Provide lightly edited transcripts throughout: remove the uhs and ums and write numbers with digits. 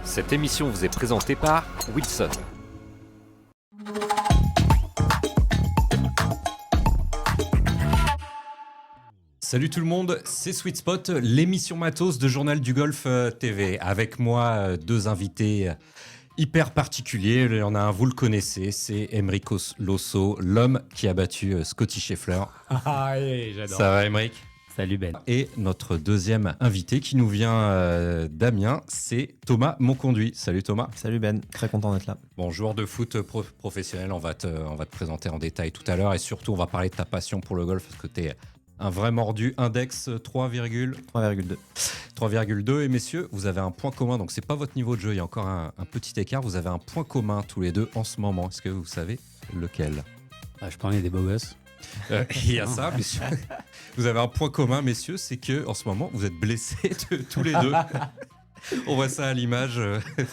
Cette émission vous est présentée par Wilson. Salut tout le monde, c'est Sweet Spot, l'émission matos de Journal du Golf TV. Avec moi, deux invités hyper particuliers. Il y en a un, vous le connaissez, c'est Aymeric Losso, l'homme qui a battu Scotty Scheffler. Ah, j'adore. Ça va, Aymeric ? Salut Ben. Et notre deuxième invité qui nous vient d'Amiens, c'est Thomas Monconduit. Salut Thomas. Salut Ben, très content d'être là. Bon, joueur de foot professionnel, on va te présenter en détail tout à l'heure et surtout on va parler de ta passion pour le golf parce que tu es un vrai mordu, index 3,2. 3,2 et messieurs, vous avez un point commun, donc c'est pas votre niveau de jeu, il y a encore un petit écart, vous avez un point commun tous les deux en ce moment. Est-ce que vous savez lequel ? Je parlais des beaux gosses. Il y a ça, messieurs. Vous avez un point commun, messieurs, c'est que en ce moment, vous êtes blessés tous les deux. On voit ça à l'image,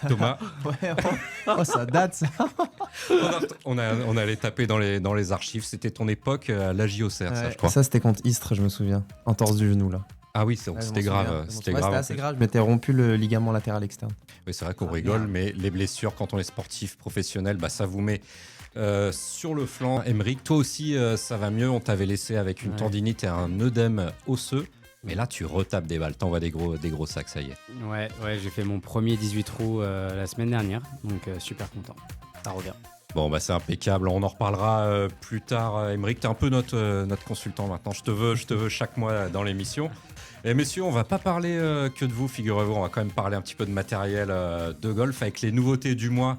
Thomas. Ouais, ça date ça. On allait taper dans les archives. C'était ton époque à la JOCR, ça, je crois. Ça, c'était contre Istres, je me souviens. Entorse du genou, là. Ah oui, c'était grave. C'était assez grave. Je m'étais rompu le ligament latéral externe. Oui, c'est vrai qu'on rigole, mais les blessures, quand on est sportif professionnel, ça vous met sur le flanc. Aymeric, toi aussi, ça va mieux. On t'avait laissé avec une tendinite et un œdème osseux. Mais là, tu retapes des balles. T'envoies des gros sacs, ça y est. Ouais, j'ai fait mon premier 18 trous la semaine dernière. Donc, super content. Ça revient. Bon, c'est impeccable. On en reparlera plus tard. Aymeric, t'es un peu notre consultant maintenant. Je te veux chaque mois dans l'émission. Et messieurs, on va pas parler que de vous, figurez-vous. On va quand même parler un petit peu de matériel de golf avec les nouveautés du mois.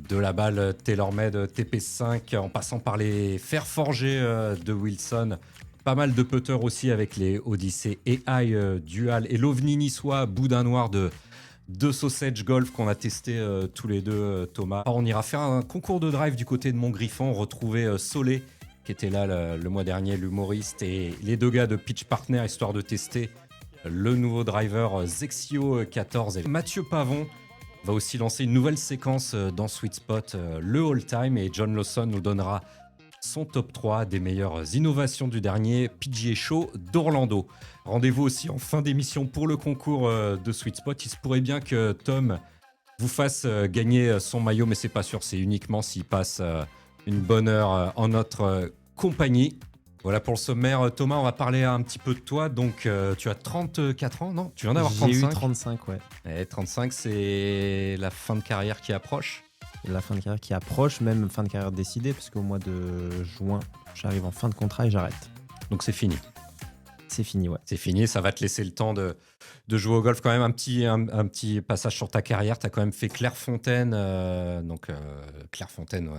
De la balle TaylorMade TP5 en passant par les fers forgés de Wilson. Pas mal de putters aussi avec les Odyssey AI Dual et l'OVNI niçois Boudin Noir de Sausage Golf qu'on a testé tous les deux, Thomas. Alors, on ira faire un concours de drive du côté de Montgriffon, retrouver Solé qui était là le mois dernier, l'humoriste, et les deux gars de Pitch Partner, histoire de tester le nouveau driver Zexio 14. Et Mathieu Pavon va aussi lancer une nouvelle séquence dans Sweet Spot, le all-time, et John Lawson nous donnera son top 3 des meilleures innovations du dernier PGA Show d'Orlando. Rendez-vous aussi en fin d'émission pour le concours de Sweet Spot. Il se pourrait bien que Tom vous fasse gagner son maillot, mais c'est pas sûr, c'est uniquement s'il passe une bonne heure en notre compagnie. Voilà pour le sommaire. Thomas, on va parler un petit peu de toi. Donc, tu as 34 ans, non ? Tu viens d'avoir 35 ? J'ai eu 35, ouais. Et 35, c'est la fin de carrière qui approche. La fin de carrière qui approche, même fin de carrière décidée, parce qu'au mois de juin, j'arrive en fin de contrat et j'arrête. Donc, c'est fini. C'est fini, ouais. C'est fini, ça va te laisser le temps de jouer au golf. Quand même, un petit passage sur ta carrière. Tu as quand même fait Clairefontaine. Clairefontaine,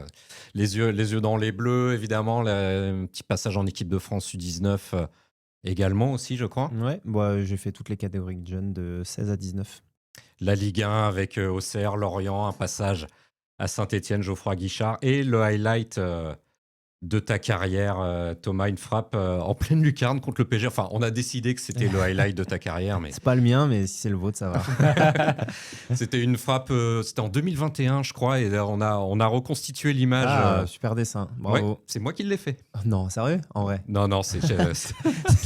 les yeux dans les bleus, évidemment. Un petit passage en équipe de France U19 également aussi, je crois. Ouais, j'ai fait toutes les catégories de jeunes de 16 à 19. La Ligue 1 avec Auxerre, Lorient, un passage à Saint-Étienne, Geoffroy Guichard. Et le highlight de ta carrière, Thomas, une frappe en pleine lucarne contre le PSG. Enfin, on a décidé que c'était le highlight de ta carrière. Mais c'est pas le mien, mais si c'est le vôtre, ça va. C'était une frappe, c'était en 2021, je crois, et là, on a reconstitué l'image. Ah, super dessin, bravo. Ouais, c'est moi qui l'ai fait. Non, sérieux ? En vrai ? Non, c'est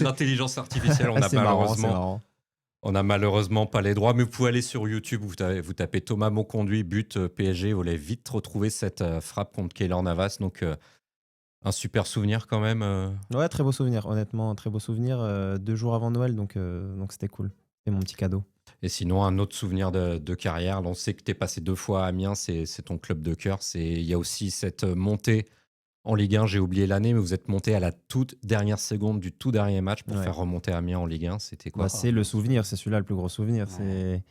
l'intelligence artificielle. On a malheureusement pas les droits, mais vous pouvez aller sur YouTube, vous tapez Thomas Monconduit, but PSG, vous allez vite retrouver cette frappe contre Keylor Navas. Donc, un super souvenir quand même. Ouais, très beau souvenir, honnêtement, très beau souvenir. 2 jours avant Noël, donc c'était cool. C'est mon petit cadeau. Et sinon, un autre souvenir de carrière, on sait que tu es passé 2 fois à Amiens, c'est ton club de cœur. Il y a aussi cette montée en Ligue 1, j'ai oublié l'année, mais vous êtes monté à la toute dernière seconde du tout dernier match pour faire remonter Amiens en Ligue 1. C'était quoi ? C'est le souvenir, c'est celui-là le plus gros souvenir. Ouais.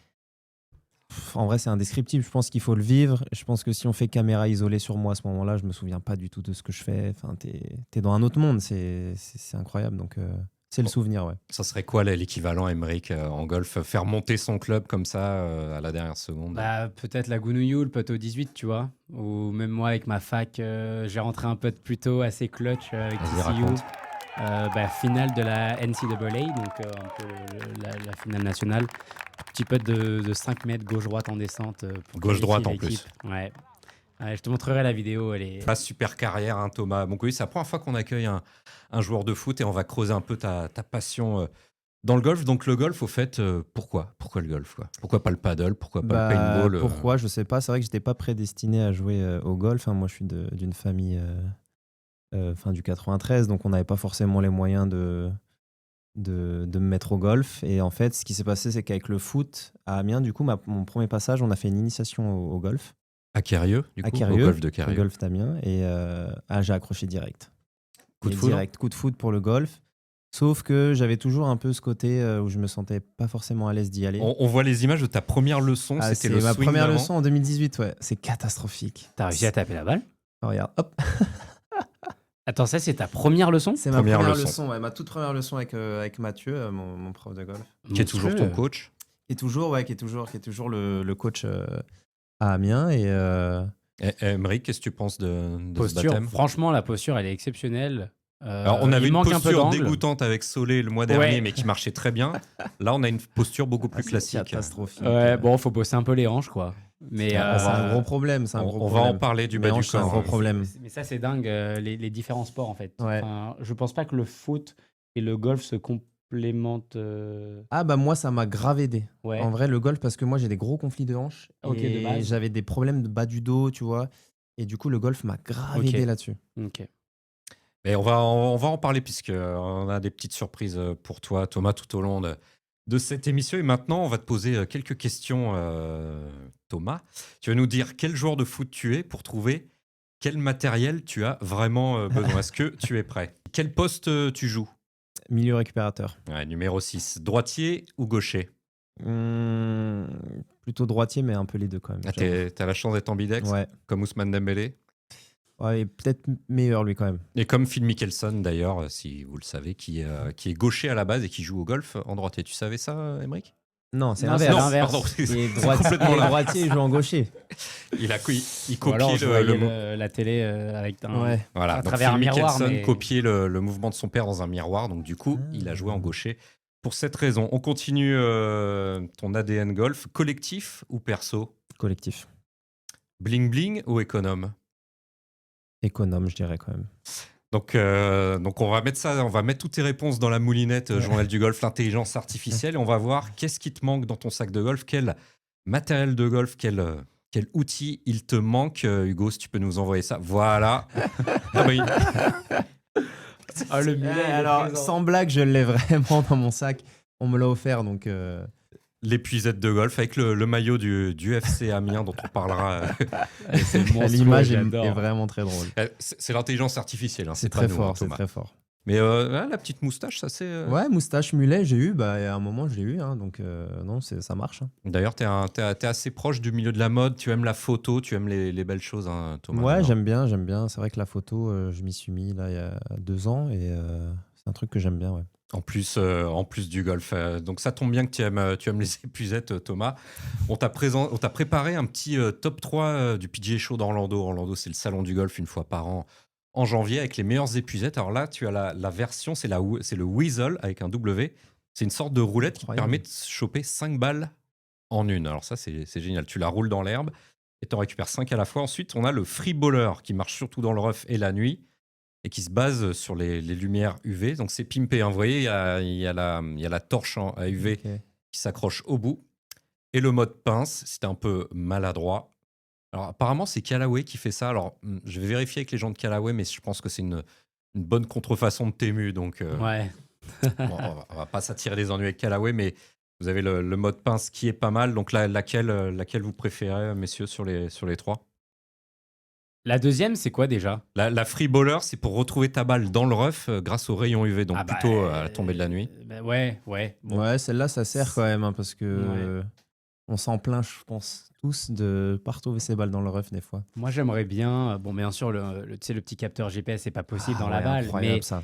En vrai, c'est indescriptible. Je pense qu'il faut le vivre. Je pense que si on fait caméra isolée sur moi à ce moment-là, je me souviens pas du tout de ce que je fais. Enfin, t'es dans un autre monde. C'est incroyable. Donc, c'est le souvenir, ouais. Ça serait quoi l'équivalent, Aymeric, en golf ? Faire monter son club comme ça à la dernière seconde ? Peut-être la Gounouillou, le poteau 18, tu vois. Ou même moi, avec ma fac, j'ai rentré un putt plutôt assez clutch avec TCU. Finale de la NCAA, donc un peu la finale nationale. Petit putt de 5 mètres gauche-droite en descente. Gauche-droite en plus. Ouais. Je te montrerai la vidéo. Elle est... La super carrière, hein, Thomas Monconduit. C'est la première fois qu'on accueille un joueur de foot et on va creuser un peu ta passion Dans le golf, donc le golf, au fait, pourquoi le golf quoi? Pourquoi pas le paddle? Pourquoi pas le paintball? Pourquoi? Je sais pas. C'est vrai que j'étais pas prédestiné à jouer au golf, hein. Moi, je suis d'une famille fin du 93, donc on n'avait pas forcément les moyens de me mettre au golf. Et en fait, ce qui s'est passé, c'est qu'avec le foot à Amiens, du coup, mon premier passage, on a fait une initiation au golf. À Quérieux, du À coup, Quérieux, au golf de au Quérieux. golf d'Amiens. Et j'ai accroché direct. Coup de Et foudre? direct, coup de foot pour le golf. Sauf que j'avais toujours un peu ce côté où je me sentais pas forcément à l'aise d'y aller. On voit les images de ta première leçon, Ah, c'était c'est le ma swing première d'avant. leçon en 2018, ouais. C'est catastrophique. T'as réussi à taper la balle? Oh, regarde, hop. Attends, ça, c'est ta première leçon? C'est ma Première première leçon. leçon, ouais, ma toute première leçon avec Mathieu, mon prof de golf. Qui est toujours ton coach. Qui est toujours le coach à Amiens. Et Emeric, qu'est-ce que tu penses de ce Posture. baptême? Franchement, la posture, elle est exceptionnelle. Alors, on avait il une manque un peu posture d'angle. dégoûtante avec Solé le mois dernier, Ouais. mais qui marchait très bien. Là, on a une posture beaucoup plus c'est classique. catastrophique. Ouais, bon, faut bosser un peu les hanches, quoi. Mais c'est un gros problème. C'est un gros On va problème. en parler du Les bas du hanches, c'est un corps. gros problème. Mais ça, c'est dingue, les différents sports, en fait. Ouais. Enfin, je pense pas que le foot et le golf se complémentent. Ah bah moi, ça m'a grave aidé. Ouais. En vrai, le golf, parce que moi, j'ai des gros conflits de hanches. Ok, et de base. j'avais des problèmes de bas du dos, tu vois. Et du coup, le golf m'a grave Ok. aidé là-dessus. Ok. Mais on va en parler puisque on a des petites surprises pour toi, Thomas, tout au long de cette émission. Et maintenant, on va te poser quelques questions, Thomas. Tu vas nous dire quel joueur de foot tu es pour trouver quel matériel tu as vraiment besoin. Est-ce que tu es prêt? Quel poste tu joues? Milieu récupérateur. Ouais, numéro 6. Droitier ou gaucher? Plutôt droitier, mais un peu les deux quand même. Ah, j'avoue. t'as la chance d'être ambidex, Ouais. comme Ousmane Dembélé. Ouais, et peut-être meilleur lui quand même. Et comme Phil Mickelson, d'ailleurs, si vous le savez, qui est gaucher à la base et qui joue au golf en droitier. Tu savais ça, Emeric? Non, c'est Non, c'est l'inverse. l'inverse. pardon, Il est c'est droitier, complètement l'inverse. droitier, il joue en gaucher. Il Ou copie alors, je le voyais mot. la télé avec un. Ouais. Voilà, à donc travers Phil un miroir, Mickelson mais- copiait le mouvement de son père dans un miroir, donc du coup, il a joué en gaucher pour cette raison. On continue ton ADN golf. Collectif ou perso? Collectif. Bling bling ou économe? Économe, je dirais quand même. Donc on va mettre ça, on va mettre toutes tes réponses dans la moulinette Journal du golf, l'intelligence artificielle, et on va voir qu'est-ce qui te manque dans ton sac de golf, quel matériel de golf, quel outil il te manque. Hugo, si tu peux nous envoyer ça. Voilà. Ah bah, Ah, le mulet, il est alors, présent. sans blague, je l'ai vraiment dans mon sac. On me l'a offert, donc l'épuisette de golf avec le maillot du FC Amiens dont on parlera. C'est monstrueux, l'image est j'adore. vraiment très drôle. C'est l'intelligence artificielle, hein, C'est pas très nous, fort, hein, c'est Thomas. très fort. Mais la petite moustache, ça c'est. Ouais, moustache, mulet, j'ai eu. Bah, à un moment, je l'ai eu. Hein, donc, non, ça marche. Hein. D'ailleurs, t'es assez proche du milieu de la mode. Tu aimes la photo, tu aimes les belles choses, hein, Thomas. Ouais, alors. j'aime bien. C'est vrai que la photo, je m'y suis mis là il y a 2 ans et c'est un truc que j'aime bien. Ouais. En plus du golf. Donc ça tombe bien que tu aimes les épuisettes, Thomas. On t'a préparé un petit top 3 du PGA Show d'Orlando. Orlando, c'est le salon du golf une fois par an en janvier avec les meilleures épuisettes. Alors là, tu as la version, c'est le Weasel avec un W. C'est une sorte de roulette qui te Incroyable. permet de choper 5 balles en une. Alors ça, c'est génial. Tu la roules dans l'herbe et tu en récupères 5 à la fois. Ensuite, on a le Free Bowler qui marche surtout dans le rough et la nuit et qui se base sur les lumières UV. Donc c'est pimpé, hein. Vous voyez, il y a la torche à UV Ok. qui s'accroche au bout. Et le mode pince, c'était un peu maladroit. Alors apparemment, c'est Callaway qui fait ça. Alors je vais vérifier avec les gens de Callaway, mais je pense que c'est une bonne contrefaçon de Temu. Donc Ouais. bon, on va pas s'attirer des ennuis avec Callaway, mais vous avez le mode pince qui est pas mal. Donc laquelle vous préférez, messieurs, sur les trois? La deuxième, c'est quoi déjà? La Free Bowler, c'est pour retrouver ta balle dans le rough grâce aux rayons UV, donc Ah bah, plutôt à la tombée de la nuit. Bah ouais. Bon. Ouais, celle-là, ça sert quand même hein, parce que Ouais. on s'en plaint, je pense, tous de pas retrouver ses balles dans le rough des fois. Moi, j'aimerais bien. Bon, bien sûr, tu sais, le petit capteur GPS, c'est pas possible dans la ouais, balle, incroyable, mais ça.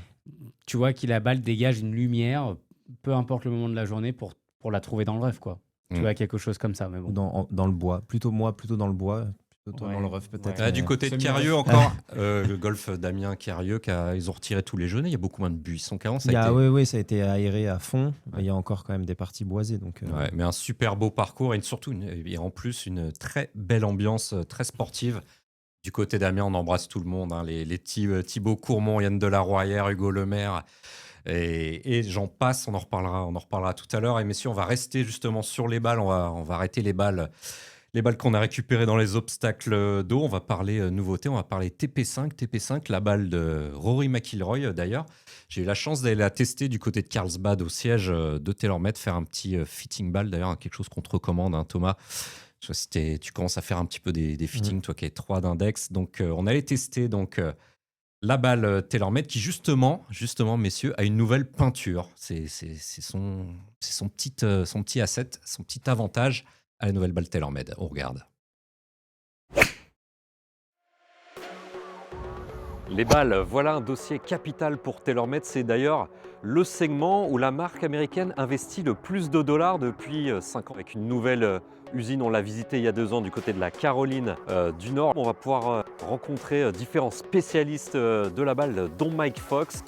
tu vois que la balle dégage une lumière, peu importe le moment de la journée, pour la trouver dans le ref, quoi. Tu Mm. vois, quelque chose comme ça, mais Ou bon. dans le bois. Plutôt dans le bois. Plutôt toi Ouais, dans le rough peut-être. ouais. Du côté de Semi-rough. Carieux encore, le golf d'Amiens Carieux, ils ont retiré tous les jeunes. Il y a beaucoup moins de buissons qu'avant. Ça a été... Oui, ça a été aéré à fond. Mais il y a encore quand même des parties boisées. Donc, Ouais, mais un super beau parcours et et en plus une très belle ambiance, très sportive. Du côté d'Amiens, on embrasse tout le monde, hein, les petits Thibaut Courmont, Yann Delaroyère, Hugo Lemaire, Et j'en passe, on en reparlera tout à l'heure. Et messieurs, on va rester justement sur les balles, on va arrêter les balles qu'on a récupérées dans les obstacles d'eau. On va parler nouveauté, on va parler TP5, la balle de Rory McIlroy d'ailleurs. J'ai eu la chance d'aller la tester du côté de Carlsbad au siège de TaylorMade, faire un petit fitting ball d'ailleurs, quelque chose qu'on te recommande, hein, Thomas. Je sais pas si tu commences à faire un petit peu des fittings, toi qui es 3 d'index. Donc on allait tester la balle TaylorMade qui justement, messieurs, a une nouvelle peinture. C'est son petit asset, son petit avantage à la nouvelle balle TaylorMade. On regarde. Les balles, voilà un dossier capital pour TaylorMade. C'est d'ailleurs le segment où la marque américaine investit le plus de dollars depuis 5 ans. Avec une nouvelle usine, on l'a visitée il y a 2 ans du côté de la Caroline du Nord. On va pouvoir rencontrer différents spécialistes de la balle, dont Mike Fox.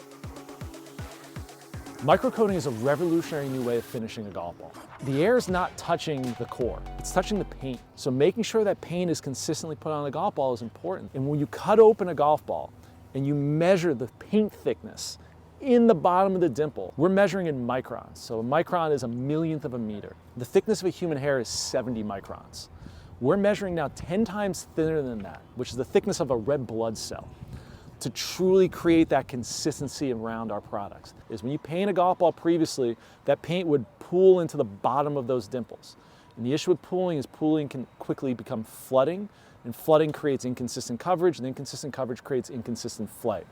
Microcoating is a revolutionary new way of finishing a golf ball. The air is not touching the core, it's touching the paint. So making sure that paint is consistently put on the golf ball is important. And when you cut open a golf ball and you measure the paint thickness in the bottom of the dimple, we're measuring in microns. So a micron is a millionth of a meter. The thickness of a human hair is 70 microns. We're measuring now 10 times thinner than that, which is the thickness of a red blood cell. To truly create that consistency around our products is when you paint a golf ball previously, that paint would pool into the bottom of those dimples. And the issue with pooling is pooling can quickly become flooding, and flooding creates inconsistent coverage, and inconsistent coverage creates inconsistent flight.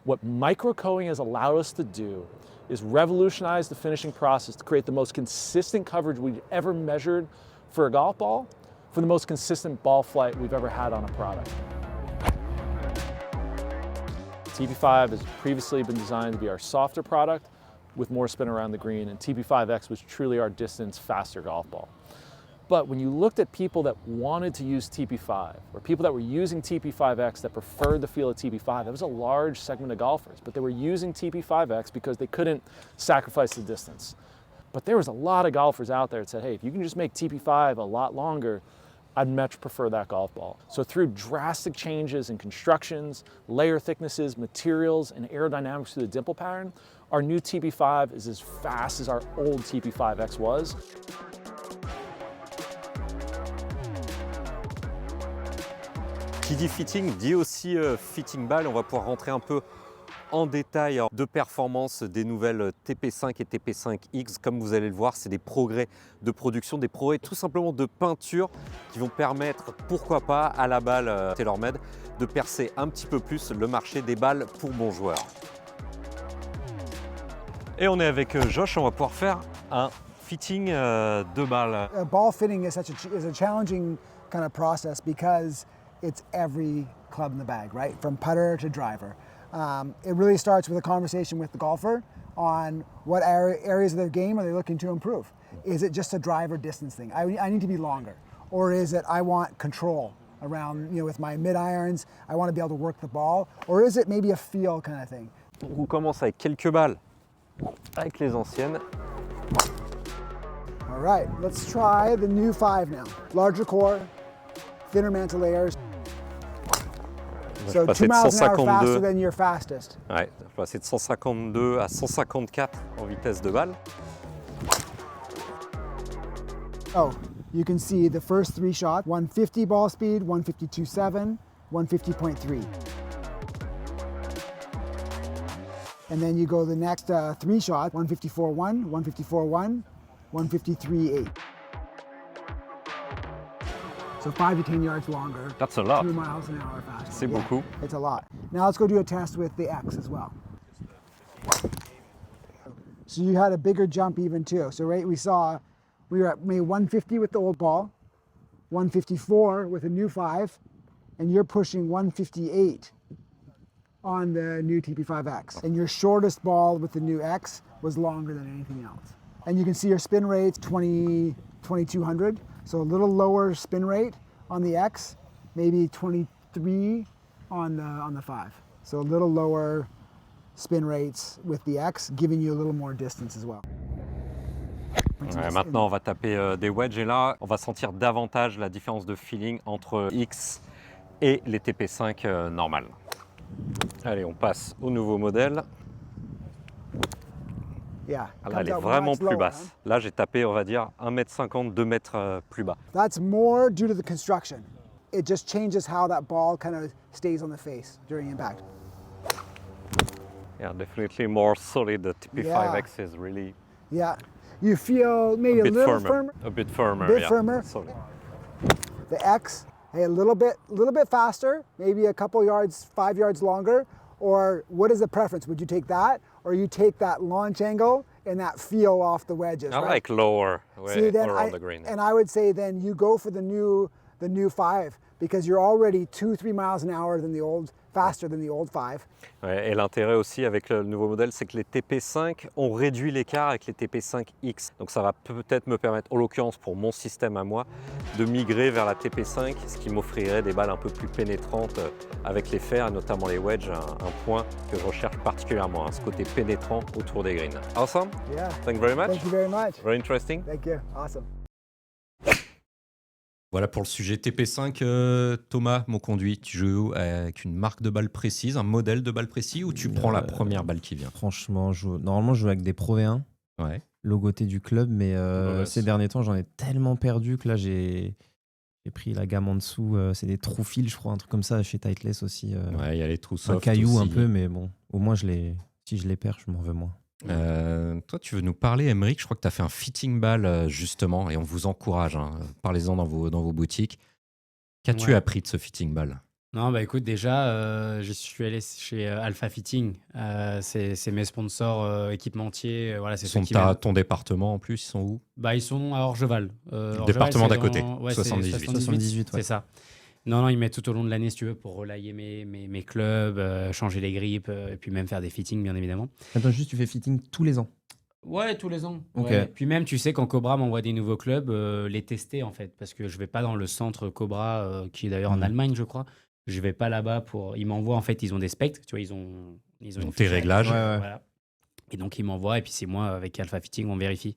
What microcoating has allowed us to do is revolutionize the finishing process to create the most consistent coverage we've ever measured for a golf ball, for the most consistent ball flight we've ever had on a product. TP5 has previously been designed to be our softer product with more spin around the green, and TP5X was truly our distance, faster golf ball. But when you looked at people that wanted to use TP5, or people that were using TP5X that preferred the feel of TP5, that was a large segment of golfers, but they were using TP5X because they couldn't sacrifice the distance. But there was a lot of golfers out there that said, hey, if you can just make TP5 a lot longer, I'd much prefer that golf ball. So through drastic changes in constructions, layer thicknesses, materials, and aerodynamics through the dimple pattern, our new TP5 is as fast as our old TP5X was. Qui dit fitting dit aussi fitting ball. On va pouvoir rentrer un peu en détail de performance des nouvelles TP5 et TP5X. Comme vous allez le voir, c'est des progrès de production, des progrès tout simplement de peinture qui vont permettre, pourquoi pas, à la balle TaylorMade de percer un petit peu plus le marché des balles pour bons joueurs. Et on est avec Josh, on va pouvoir faire un fitting de balles. Ball fitting is a challenging kind of process because it's every club in the bag, right? From putter to driver. It really starts with a conversation with the golfer on what areas of their game are they looking to improve. Is it just a driver distance thing? I need to be longer. Or is it I want control around, with my mid-irons, I want to be able to work the ball. Or is it maybe a feel kind of thing? On commence avec quelques balles avec les anciennes. All right, let's try the new 5 now. Larger core, thinner mantle layers. So 2 miles an hour faster than your fastest. Ouais, je vais passer de 152 à 154 en vitesse de balle. Oh, you can see the first 3 shots, 150 ball speed, 152.7, 150.3. And then you go the next 3 shots, 154.1, 154.1, 153.8. So 5 to 10 yards longer. That's a lot. 2 miles an hour faster. C'est beaucoup. It's a lot. Now let's go do a test with the X as well. So you had a bigger jump even too. So right, we were at maybe 150 with the old ball, 154 with a new 5, and you're pushing 158 on the new TP5X. And your shortest ball with the new X was longer than anything else. And you can see your spin rate's 2200. So a little lower spin rate on the X, maybe 23 on the 5. So a little lower spin rates with the X, giving you a little more distance as well. Ouais, maintenant, on va taper des wedges et là, on va sentir davantage la différence de feeling entre X et les TP5 normales. Allez, on passe au nouveau modèle. Yeah. Ah, là, comes elle est out vraiment much plus lower, basse. hein. Là, j'ai tapé, on va dire, 1m50, 2 mètres plus bas. That's more due to the construction. It just changes how that ball kind of stays on the face during impact. Yeah, definitely more solid. The Yeah. TP5X is really Yeah. You feel maybe a a bit little firmer. firmer. A bit firmer, Bit yeah. firmer. Solid. The X, hey, a little bit faster, maybe a couple yards, 5 yards longer. Or what is the preference? Would you take that, or you take that launch angle and that feel off the wedges? I right? like lower, See, then around the green. and I would say then you go for the new 5 because you're already 2-3 miles an hour than the old, faster than the old 5. Ouais, et l'intérêt aussi avec le nouveau modèle, c'est que les TP5 ont réduit l'écart avec les TP5X. Donc ça va peut-être me permettre, en l'occurrence pour mon système à moi, de migrer vers la TP5, ce qui m'offrirait des balles un peu plus pénétrantes avec les fers, et notamment les wedges, un point que je recherche particulièrement, hein, ce côté pénétrant autour des greens. Awesome, Yeah. thank you very much. Thank you very much. Very interesting. Thank you. Awesome. Voilà pour le sujet TP5. Thomas, mon conduit, tu joues avec une marque de balle précise, un modèle de balle précis, ou tu prends la première balle qui vient? Franchement, normalement, je joue avec des Pro V1, Ouais. logoté du club, mais Boss. ces derniers temps, j'en ai tellement perdu que là, j'ai pris la gamme en dessous. C'est des true fil, je crois, un truc comme ça, chez Titleist aussi. Ouais, il y a les trous Un soft caillou un aussi. peu, mais bon, au moins, si je les perds, je m'en veux moins. Toi, tu veux nous parler, Aymeric? Je crois que tu as fait un fitting ball, justement, et on vous encourage. Hein. Parlez-en dans vos boutiques. Qu'as-tu Ouais. appris de ce fitting ball? Non, bah écoute, déjà, je suis allé chez Alpha Fitting. C'est mes sponsors équipementiers. Voilà, c'est Ils ceux sont qui à m'aident. ton département en plus, ils sont où? Bah, ils sont à Orgeval. Orgeval, Département c'est d'à côté, ouais, c'est 78. 78, ouais. C'est ça. Non, non, ils mettent tout au long de l'année, si tu veux, pour relayer mes clubs, changer les grippes, et puis même faire des fittings, bien évidemment. Attends, juste, tu fais fitting tous les ans. Ouais, tous les ans. Ok. Ouais. Puis même, tu sais, quand Cobra m'envoie des nouveaux clubs, les tester, en fait, parce que je vais pas dans le centre Cobra, qui est d'ailleurs en Mhm. Allemagne, je crois. Je vais pas là-bas pour... Ils m'envoient, en fait, ils ont des specs, tu vois, ils ont une Donc, tes fiche, réglages. Ouais, ouais. Voilà. Et donc, ils m'envoient, et puis c'est moi, avec Alpha Fitting, on vérifie.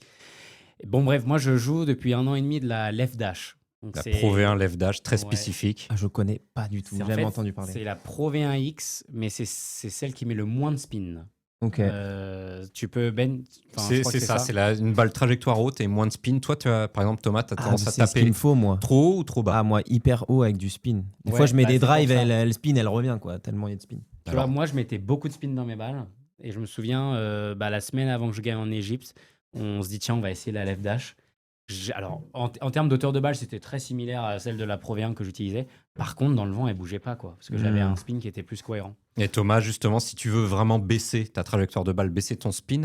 Bon, bref, moi, je joue depuis 1 an et demi de la Left Dash. Donc, La c'est- Pro V1 Left Dash, très Ouais. spécifique. Ah, je connais pas du tout, c'est en j'ai jamais fait, entendu parler. C'est la Pro V1X, mais c'est celle qui met le moins de spin. Ok. Tu peux enfin, je C'est crois que ça, c'est une balle trajectoire haute et moins de spin. Toi, par exemple, Thomas, tu as Ah, tendance mais à c'est ce qu'il taper me faut, moi. trop haut ou trop bas? Ah, moi, hyper haut avec du spin. Des Ouais, fois, je mets bah, des c'est pour drives, ça. elle spin, elle revient, quoi. Tellement il y a de spin. Tu Alors, vois, moi, je mettais beaucoup de spin dans mes balles. Et je me souviens, la semaine avant que je gagne en Égypte, on se dit, tiens, on va essayer la left dash. Alors, en termes d'auteur de balle, c'était très similaire à celle de la Pro V1 que j'utilisais. Par contre, dans le vent, elle bougeait pas, quoi. Parce que j'avais un spin qui était plus cohérent. Et Thomas, justement, si tu veux vraiment baisser ta trajectoire de balle, baisser ton spin,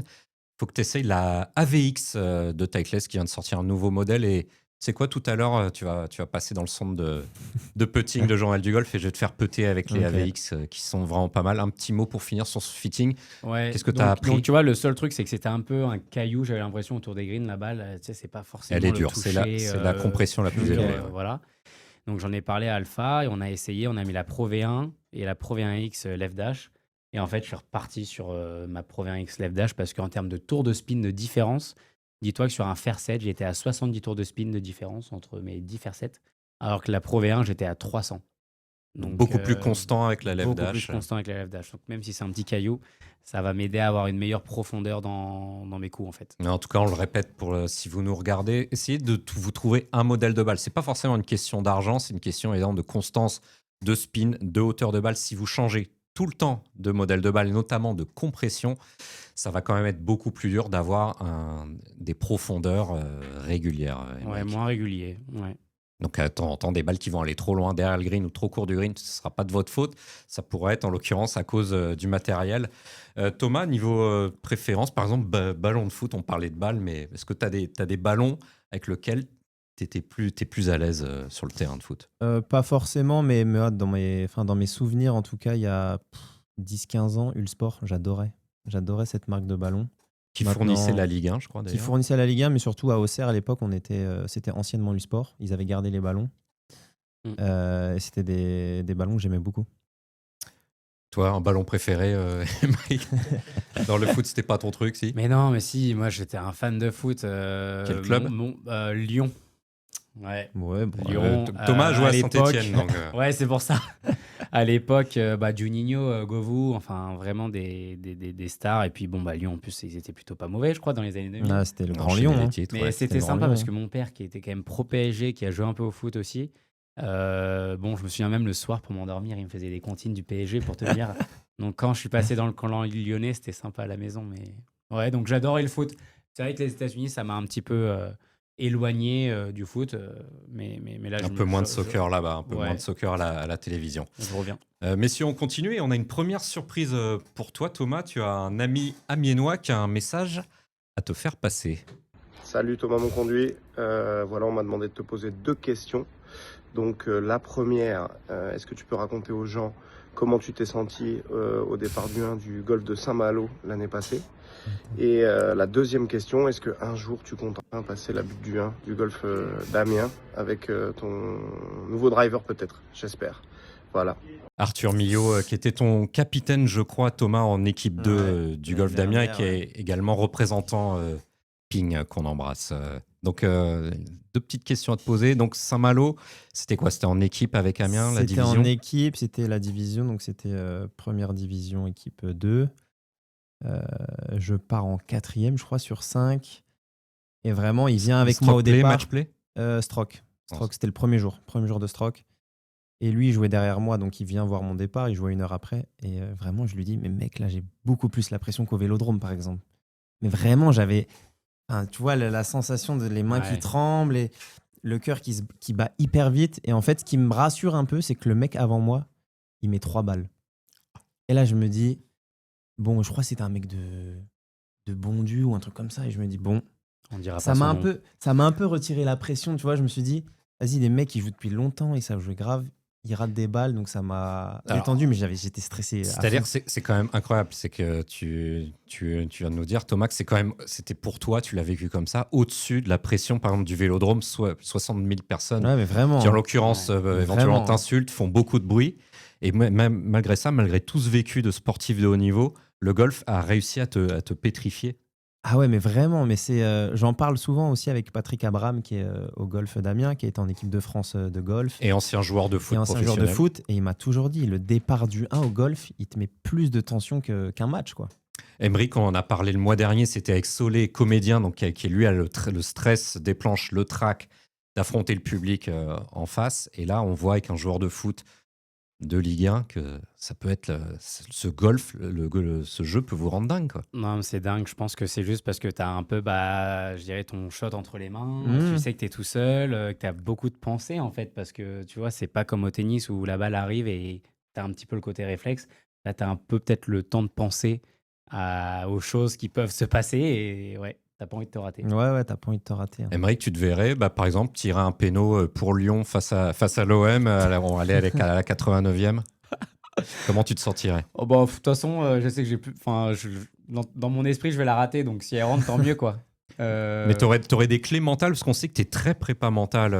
faut que tu essayes la AVX de Titleist qui vient de sortir un nouveau modèle. Et c'est quoi, tout à l'heure, tu vas passer dans le centre de putting de Journal du Golf et je vais te faire putter avec les Ok. AVX qui sont vraiment pas mal. Un petit mot pour finir sur ce fitting. Ouais. Qu'est-ce que Donc- t'as appris? Donc, tu vois, le seul truc, c'est que c'était un peu un caillou, j'avais l'impression, autour des greens, la balle. Tu sais, c'est pas forcément. Elle est le dure, c'est la toucher, compression la plus dur, élevée. Ouais. Voilà. Donc, j'en ai parlé à Alpha et on a essayé. On a mis la Pro V1 et la Pro V1X Left Dash. Et en fait, je suis reparti sur ma Pro V1X Left Dash parce qu'en termes de tours de spin de différence, dis-toi que sur un fair set, j'étais à 70 tours de spin de différence entre mes 10 fair sets, alors que la Pro V1, j'étais à 300. Donc, Beaucoup plus constant avec la left beaucoup dash. plus constant avec la left dash. Donc, même si c'est un petit caillou, ça va m'aider à avoir une meilleure profondeur dans mes coups, en fait. Mais en tout cas, on le répète pour si vous nous regardez, essayez de vous trouver un modèle de balle. C'est pas forcément une question d'argent, c'est une question évidemment de constance, de spin, de hauteur de balle. Si vous changez tout le temps de modèle de balle, et notamment de compression, ça va quand même être beaucoup plus dur d'avoir des profondeurs régulières. Ouais, Émeric. moins régulier. Ouais. Donc, de temps en temps, des balles qui vont aller trop loin derrière le green ou trop court du green, ce ne sera pas de votre faute. Ça pourrait être, en l'occurrence, à cause du matériel. Thomas, niveau préférence, par exemple, ballon de foot, on parlait de balles, mais est-ce que tu as des ballons avec lesquels t'es plus à l'aise sur le terrain de foot? Pas forcément, mais dans mes souvenirs, en tout cas, il y a 10-15 ans, Ulsport, j'adorais. J'adorais cette marque de ballon. Qui Maintenant, fournissait la Ligue 1, je crois, Qui d'ailleurs. fournissait à la Ligue 1, mais surtout à Auxerre, à l'époque, c'était anciennement Ulsport. Ils avaient gardé les ballons. Et c'était des ballons que j'aimais beaucoup. Toi, un ballon préféré, Émeric? Dans le foot, c'était pas ton truc, si? Mais non, mais si, moi, j'étais un fan de foot. Quel club? Lyon. Ouais. Ouais, bon, Lyon. Thomas a joué à à l'époque. Saint-Etienne, donc... Ouais, c'est pour ça. À l'époque, Juninho, Govou, enfin vraiment des stars. Et puis bon, Lyon, en plus, ils étaient plutôt pas mauvais, je crois, dans les années 2000. Ah, c'était le Grand Enchaîner Lyon. les Hein. titres, Mais ouais. c'était le Grand sympa Lyon, parce hein. que mon père, qui était quand même pro PSG, qui a joué un peu au foot aussi, bon, je me souviens même le soir pour m'endormir, il me faisait des comptines du PSG pour te dire. Donc quand je suis passé dans le camp lyonnais, c'était sympa à la maison. Mais ouais, donc j'adorais le foot. C'est vrai que les États-Unis, ça m'a un petit peu éloigné du foot. Mais là, Un peu moins de soccer là-bas, un peu Ouais. moins de soccer à la télévision. Je reviens. Messieurs, on continue et on a une première surprise pour toi, Thomas. Tu as un ami amiénois qui a un message à te faire passer. Salut Thomas mon conduit, voilà on m'a demandé de te poser 2 questions. Donc la première, est-ce que tu peux raconter aux gens comment tu t'es senti au départ du 1 du golf de Saint-Malo l'année passée? Et la deuxième question, est-ce qu'un jour tu comptes passer la butte du 1 du golf d'Amiens avec ton nouveau driver peut-être, j'espère. Voilà. Arthur Millot, qui était ton capitaine, je crois, Thomas, en équipe 2 du golf d'Amiens et qui est également représentant Ping, qu'on embrasse. Donc, 2 petites questions à te poser. Donc, Saint-Malo, c'était quoi? C'était en équipe avec Amiens, la division? C'était en équipe, c'était la division, donc c'était première division, équipe 2. Je pars en 4e, je crois, sur 5. Et vraiment, il vient avec moi au départ. Match play Stroke, c'était le premier jour de stroke. Et lui, il jouait derrière moi, donc il vient voir mon départ, il jouait 1 heure après. Et vraiment, je lui dis, mais mec, là, j'ai beaucoup plus la pression qu'au Vélodrome, par exemple. Mais vraiment, j'avais, tu vois, la sensation de les mains qui tremblent et le cœur qui bat hyper vite. Et en fait, ce qui me rassure un peu, c'est que le mec avant moi, il met 3 balles. Et là, je me dis, bon, je crois que c'était un mec de Bondu ou un truc comme ça. Et je me dis, bon, On dira ça pas m'a son nom. ça m'a un peu retiré la pression, tu vois. Je me suis dit, vas-y, les mecs, ils jouent depuis longtemps, ils savent jouer grave. Ils ratent des balles, donc ça m'a détendu, mais j'étais stressé. C'est-à-dire que c'est quand même incroyable. C'est que tu viens de nous dire, Thomas, que c'était pour toi, tu l'as vécu comme ça, au-dessus de la pression, par exemple, du Vélodrome, 60 000 personnes Ouais, mais vraiment. qui, en l'occurrence, éventuellement t'insultent, font beaucoup de bruit. Et même malgré ça, malgré tout ce vécu de sportif de haut niveau, le golf a réussi à te pétrifier. Ah ouais, mais vraiment, mais j'en parle souvent aussi avec Patrick Abraham qui est au golf d'Amiens, qui est en équipe de France de golf. Et ancien joueur de foot et ancien joueur professionnel. de foot, et il m'a toujours dit, le départ du 1 au golf, il te met plus de tension qu'un match, quoi. Emeric, on en a parlé le mois dernier, c'était avec Solé, comédien, donc qui lui a le stress des planches, le trac, d'affronter le public en face. Et là, on voit avec un joueur de foot de Ligue 1 que ça peut être ce golf, ce jeu peut vous rendre dingue, quoi. Non, mais c'est dingue. Je pense que c'est juste parce que tu as un peu, je dirais, ton shot entre les mains. Tu sais que tu es tout seul, que tu as beaucoup de pensées, en fait, parce que tu vois, c'est pas comme au tennis où la balle arrive et tu as un petit peu le côté réflexe. Là, tu as un peu peut-être le temps de penser aux choses qui peuvent se passer et ouais, t'as pas envie de te rater. Ouais, t'as pas envie de te rater. Hein. Emeric, tu te verrais, par exemple, tirer un péno pour Lyon face à l'OM, on allait à la 89e. Comment tu te sentirais? Oh bah, de toute façon, je sais que j'ai plus. Enfin, dans mon esprit, je vais la rater, donc si elle rentre, tant mieux, quoi. Mais t'aurais des clés mentales, parce qu'on sait que t'es très prépa mental,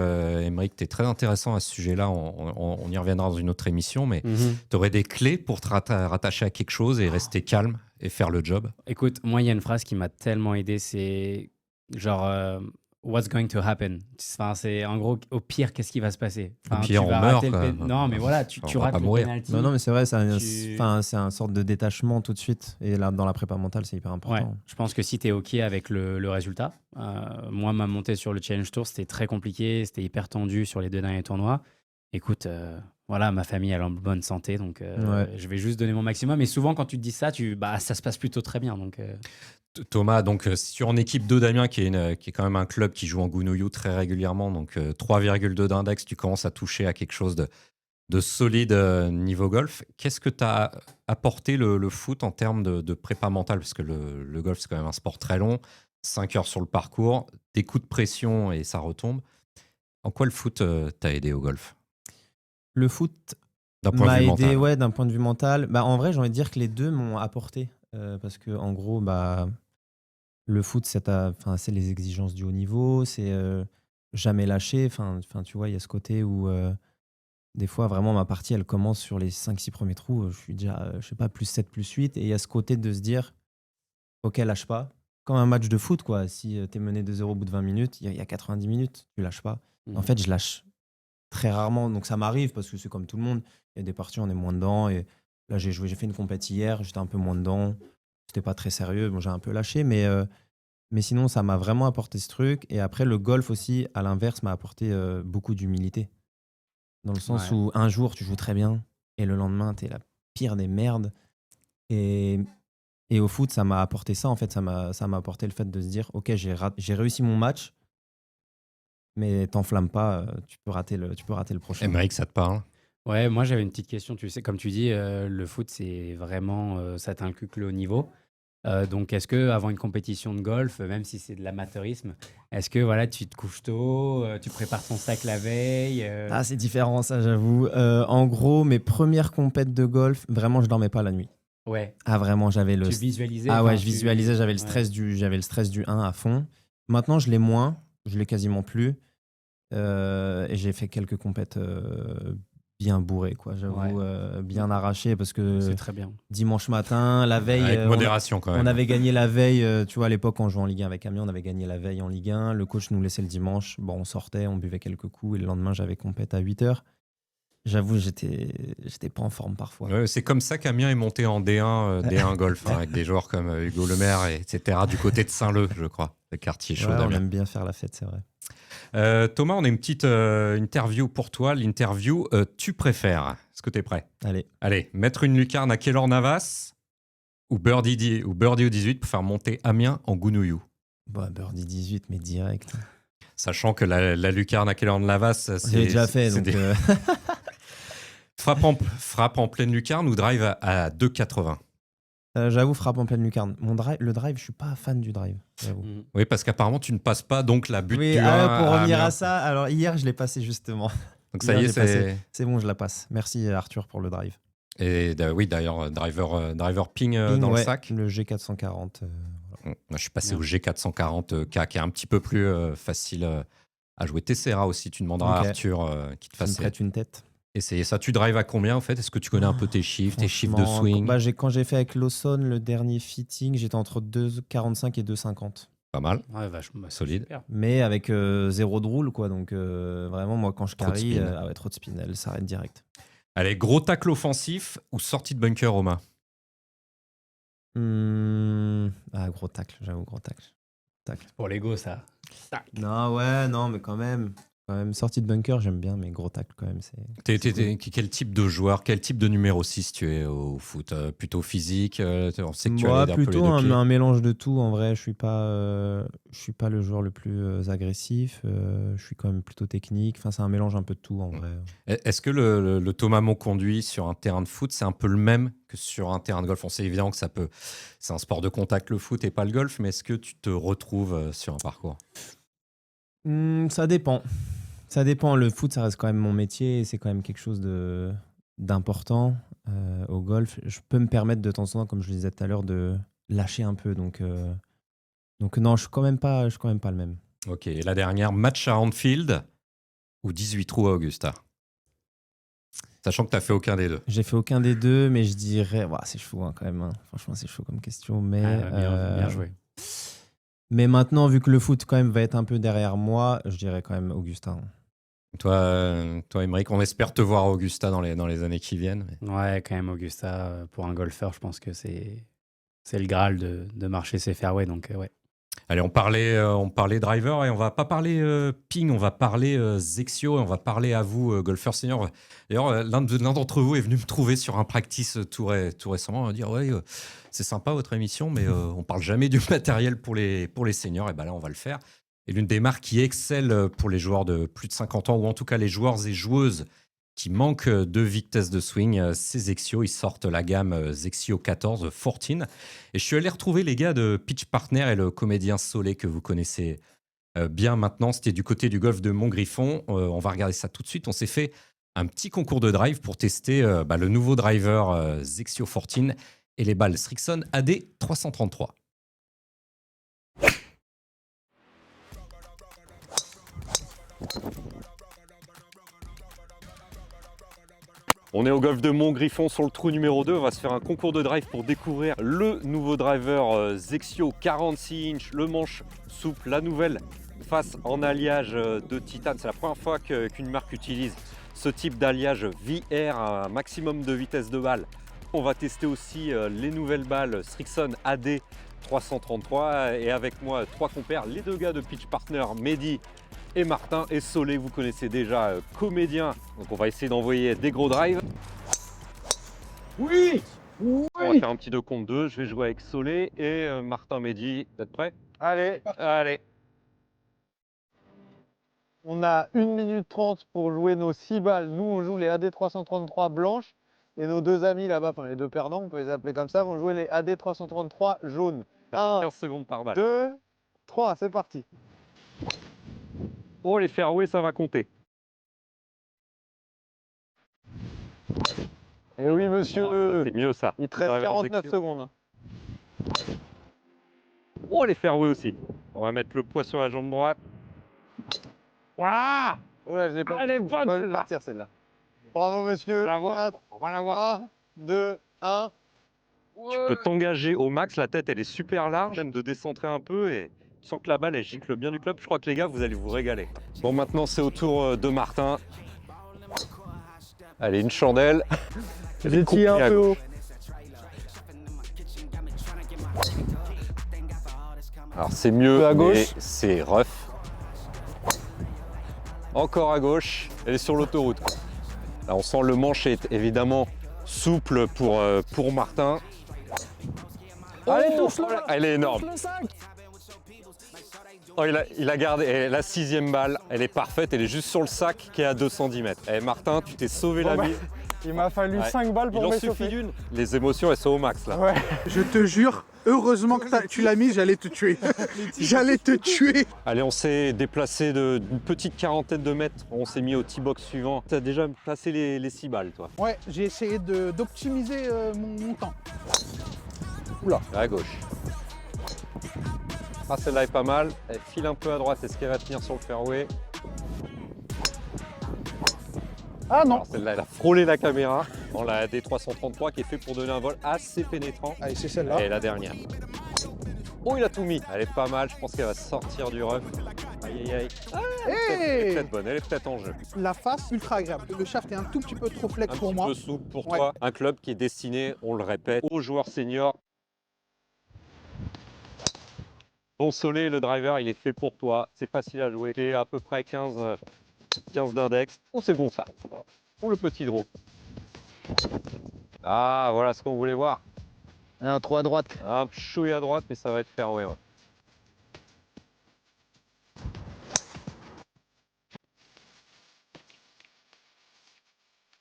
Emeric, t'es très intéressant à ce sujet-là, on y reviendra dans une autre émission, mais t'aurais des clés pour te rattacher à quelque chose et rester calme et faire le job? Écoute, moi, il y a une phrase qui m'a tellement aidé, c'est genre what's going to happen. Enfin, c'est en gros, au pire, qu'est-ce qui va se passer? Enfin, Au pire, tu vas on meurt, rater quoi. Non, mais voilà, tu va rates pas le mourir. penalty. Non, mais c'est vrai, c'est Tu- un sorte de détachement tout de suite. Et là, dans la prépa mentale, c'est hyper Ouais, important. je pense que si tu es OK avec le résultat, moi, ma montée sur le Challenge Tour, c'était très compliqué, c'était hyper tendu sur les 2 derniers tournois. Écoute, voilà, ma famille elle est en bonne santé, donc je vais juste donner mon maximum. Et souvent, quand tu te dis ça, ça se passe plutôt très bien. Donc, Thomas, donc si tu es en équipe 2 d'Amiens, qui est quand même un club qui joue en Gounouillou très régulièrement, donc 3,2 d'index, tu commences à toucher à quelque chose de solide niveau golf. Qu'est-ce que t'as apporté le foot en termes de prépa mentale? Parce que le golf, c'est quand même un sport très long, 5 heures sur le parcours, des coups de pression et ça retombe. En quoi le foot t'a aidé au golf? Le foot D'un point de m'a vue aidé, mental. d'un point de vue mental. En vrai, j'ai envie de dire que les deux m'ont apporté. Parce que, en gros, le foot, c'est les exigences du haut niveau, c'est jamais lâcher. Enfin, tu vois, il y a ce côté où des fois, vraiment, ma partie, elle commence sur les 5-6 premiers trous. Je suis déjà, je sais pas, plus 7, plus 8. Et il y a ce côté de se dire, OK, lâche pas. Comme un match de foot, quoi. Si tu es mené 2-0 au bout de 20 minutes, il y a 90 minutes, tu lâches pas. En fait, je lâche très rarement. Donc ça m'arrive parce que c'est comme tout le monde. Il y a des parties, on est moins dedans. Et là, j'ai fait une compète hier, j'étais un peu moins dedans. C'était pas très sérieux. Bon, j'ai un peu lâché, mais sinon, ça m'a vraiment apporté ce truc. Et après, le golf aussi, à l'inverse, m'a apporté beaucoup d'humilité. Dans le sens où un jour, tu joues très bien et le lendemain, t'es la pire des merdes. Et au foot, ça m'a apporté ça. En fait, ça m'a apporté le fait de se dire, OK, j'ai réussi mon match, mais t'enflamme pas, tu peux rater le prochain. Aymeric, ça te parle? Ouais, moi j'avais une petite question. Tu sais, comme tu dis, le foot, c'est vraiment, ça t'inculque le haut niveau. Donc, est-ce que avant une compétition de golf, même si c'est de l'amateurisme, est-ce que voilà, tu te couches tôt, tu prépares ton sac la veille Ah, c'est différent, ça, j'avoue. En gros, mes premières compètes de golf, vraiment, je dormais pas la nuit. Ouais. Ah, vraiment, j'avais le. Tu visualisais. Ah enfin, ouais, je visualisais, j'avais le stress du 1 à fond. Maintenant, je l'ai moins, je l'ai quasiment plus. Et j'ai fait quelques compètes bien bourrées, quoi. J'avoue, bien arrachées parce que C'est très bien. dimanche matin, la veille. Avec modération quand même. On avait gagné la veille, tu vois, à l'époque, quand on jouait en Ligue 1 avec Amiens, on avait gagné la veille en Ligue 1. Le coach nous laissait le dimanche. Bon, on sortait, on buvait quelques coups et le lendemain, j'avais compète à 8h. J'avoue, j'étais pas en forme parfois. Ouais, c'est comme ça qu'Amiens est monté en D1, D1 golf, avec des joueurs comme Hugo Lemaire, etc., du côté de Saint-Leu, je crois, le quartier chaud Ouais, on d'Amiens. aime bien faire la fête, c'est vrai. Thomas, on a une petite interview pour toi. L'interview, tu préfères. Est-ce que tu es prêt? Allez, mettre une lucarne à Keylor Navas ou birdie au 18 pour faire monter Amiens en Gounouillou? bah, birdie 18, mais direct. Sachant que la lucarne à Keylor Navas, c'est J'ai déjà fait, donc. Frappe en pleine lucarne ou drive à 2,80? J'avoue, frappe en pleine lucarne. Le drive, je suis pas fan du drive. J'avoue. Oui, parce qu'apparemment, tu ne passes pas donc la butte Oui, du 1 pour revenir Amiens. à ça, alors hier, je l'ai passé justement. Donc ça y Hier, est, j'ai passé. C'est bon, je la passe. Merci Arthur pour le drive. Et oui, d'ailleurs, driver ping, Ping, dans le ouais, sac. Le G440. Moi, je suis passé au G440K, qui est un petit peu plus facile à jouer. Tessera aussi, tu demanderas Ok. à Arthur qui te Ça me fasse prête une tête. essayer ça. Tu drives à combien en fait? Est-ce que tu connais un peu tes chiffres de Franchement, swing? quand j'ai fait avec Lawson le dernier fitting, j'étais entre 2,45 et 2,50. Pas mal. Ouais, vachement bah, c'est Solide. super. Mais avec zéro de roule, quoi. Donc vraiment, moi, quand je Trop de carry, spin. trop de spin, elle s'arrête direct. Allez, gros tacle offensif ou sortie de bunker, Romain? Gros tacle, j'avoue, gros tacle. Pour l'ego, ça. Non, mais quand même, sortie de bunker, j'aime bien, mais gros tacle, quand même, c'est cool. Quel type de joueur, quel type de numéro 6 tu es au foot? Plutôt physique? On sait que tu Moi, as un peu les plutôt deux pieds. un mélange de tout. En vrai, je suis pas le joueur le plus agressif. Je suis quand même plutôt technique. Enfin, c'est un mélange un peu de tout, en vrai. Est-ce que le Thomas Monconduit sur un terrain de foot, c'est un peu le même que sur un terrain de golf? On sait évidemment que c'est un sport de contact, le foot, et pas le golf, mais est-ce que tu te retrouves sur un parcours? Ça dépend. Ça dépend. Le foot, ça reste quand même mon métier et c'est quand même quelque chose d'important. Au golf, je peux me permettre de temps en temps, comme je le disais tout à l'heure, de lâcher un peu. Donc non, je suis quand même pas le même. Ok, et la dernière, match à Anfield ou 18 trous à Augusta? Sachant que tu n'as fait aucun des deux. J'ai fait aucun des deux, mais je dirais... Ouah, c'est chaud quand même. Hein. Franchement, c'est chaud comme question. Mais, Bien joué. Mais maintenant, vu que le foot quand même va être un peu derrière moi, je dirais quand même Augusta. Toi, Aymeric, on espère te voir à Augusta dans les années qui viennent. Ouais, quand même, Augusta, pour un golfeur, je pense que c'est le Graal de marcher ses fairways. Donc, ouais. Allez, on parlait driver et on va pas parler ping, on va parler Zexio et on va parler à vous, golfeurs seniors. D'ailleurs, l'un d'entre vous est venu me trouver sur un practice tout récemment. On va dire ouais, c'est sympa votre émission, mais on parle jamais du matériel pour les seniors. Et ben là, on va le faire. Et l'une des marques qui excelle pour les joueurs de plus de 50 ans, ou en tout cas les joueurs et joueuses qui manquent de vitesse de swing, c'est Zexio. Ils sortent la gamme Zexio 14. Et je suis allé retrouver les gars de Pitch Partner et le comédien Solé que vous connaissez bien maintenant. C'était du côté du golf de Montgriffon. On va regarder ça tout de suite. On s'est fait un petit concours de drive pour tester le nouveau driver Zexio 14 et les balles Strixon AD 333. On est au golf de Montgriffon sur le trou numéro 2. On va se faire un concours de drive pour découvrir le nouveau driver Zexio 46 inch, le manche souple, la nouvelle face en alliage de titane. C'est la première fois qu'une marque utilise ce type d'alliage VR, un maximum de vitesse de balle. On va tester aussi les nouvelles balles Srixon AD 333 et avec moi 3 compères, les 2 gars de Pitch Partner, Mehdi et Martin. Et Solé, vous connaissez déjà, comédien. Donc on va essayer d'envoyer des gros drives. Oui. On va faire un petit 2 contre 2. Je vais jouer avec Solé et Martin, Mehdi. Vous êtes prêts? Allez, Allez. on a 1 minute 30 pour jouer nos 6 balles. Nous, on joue les AD 333 blanches. Et nos 2 amis là-bas, enfin les 2 perdants, on peut les appeler comme ça, vont jouer les AD 333 jaunes. 1, 15 secondes par balle. 2, 3, c'est parti. Oh, les fairways, ça va compter. Et oui, monsieur, C'est mieux ça. il te reste Driver 49 exécution. secondes. Oh, les fairways aussi. On va mettre le poids sur la jambe droite. Waouh! Ouais, je l'ai pas. Elle est bonne, On va celle-là. partir celle-là. Bravo, monsieur. la voir. On va la voir. 3, 2, 1. Tu peux t'engager au max, la tête elle est super large, même de décentrer un peu et tu sens que la balle elle gicle bien du club. Je crois que les gars vous allez vous régaler. Bon maintenant c'est au tour de Martin. Allez une chandelle. J'ai tiré un peu haut. Alors c'est mieux, peu à gauche. mais c'est rough. Encore à gauche, elle est sur l'autoroute. Là on sent le manche est évidemment souple pour Martin. Allez, touche-le. Elle est énorme. Oh, il a gardé et la 6e balle, elle est parfaite, elle est juste sur le sac qui est à 210 mètres. Eh Martin, tu t'es sauvé la mise. Il m'a fallu Ouais. 5 balles Il pour en m'échauffer. suffit d'une. Les émotions, elles sont au max là. Ouais. Je te jure, heureusement que tu l'as mis, j'allais te tuer. J'allais te tuer. Allez, on s'est déplacé d'une petite quarantaine de mètres. On s'est mis au T-box suivant. Tu as déjà passé les 6 balles, toi. Ouais, j'ai essayé d'optimiser mon temps. À gauche. Ah, celle-là est pas mal. Elle file un peu à droite. Est-ce qu'elle va tenir sur le fairway? Ah non. Alors, celle-là, elle a frôlé la caméra. On l'a AD 333 qui est fait pour donner un vol assez pénétrant. Allez, c'est celle-là. Et la dernière. Oh, il a tout mis. Elle est pas mal. Je pense qu'elle va sortir du rough. Aïe, aïe, aïe. Elle est Hey, peut-être bonne. Elle est peut-être en jeu. la face ultra agréable. Le shaft est un tout petit peu trop flex Un pour petit moi. peu souple pour Ouais. toi. Un club qui est destiné, on le répète, aux joueurs seniors. Bon Solé, le driver, il est fait pour toi. C'est facile à jouer. C'est à peu près 15 d'index. Oh, c'est bon ça. Pour le petit draw. Ah, voilà ce qu'on voulait voir. Un 3 à droite. Un chouille à droite, mais ça va être fairway. Ouais.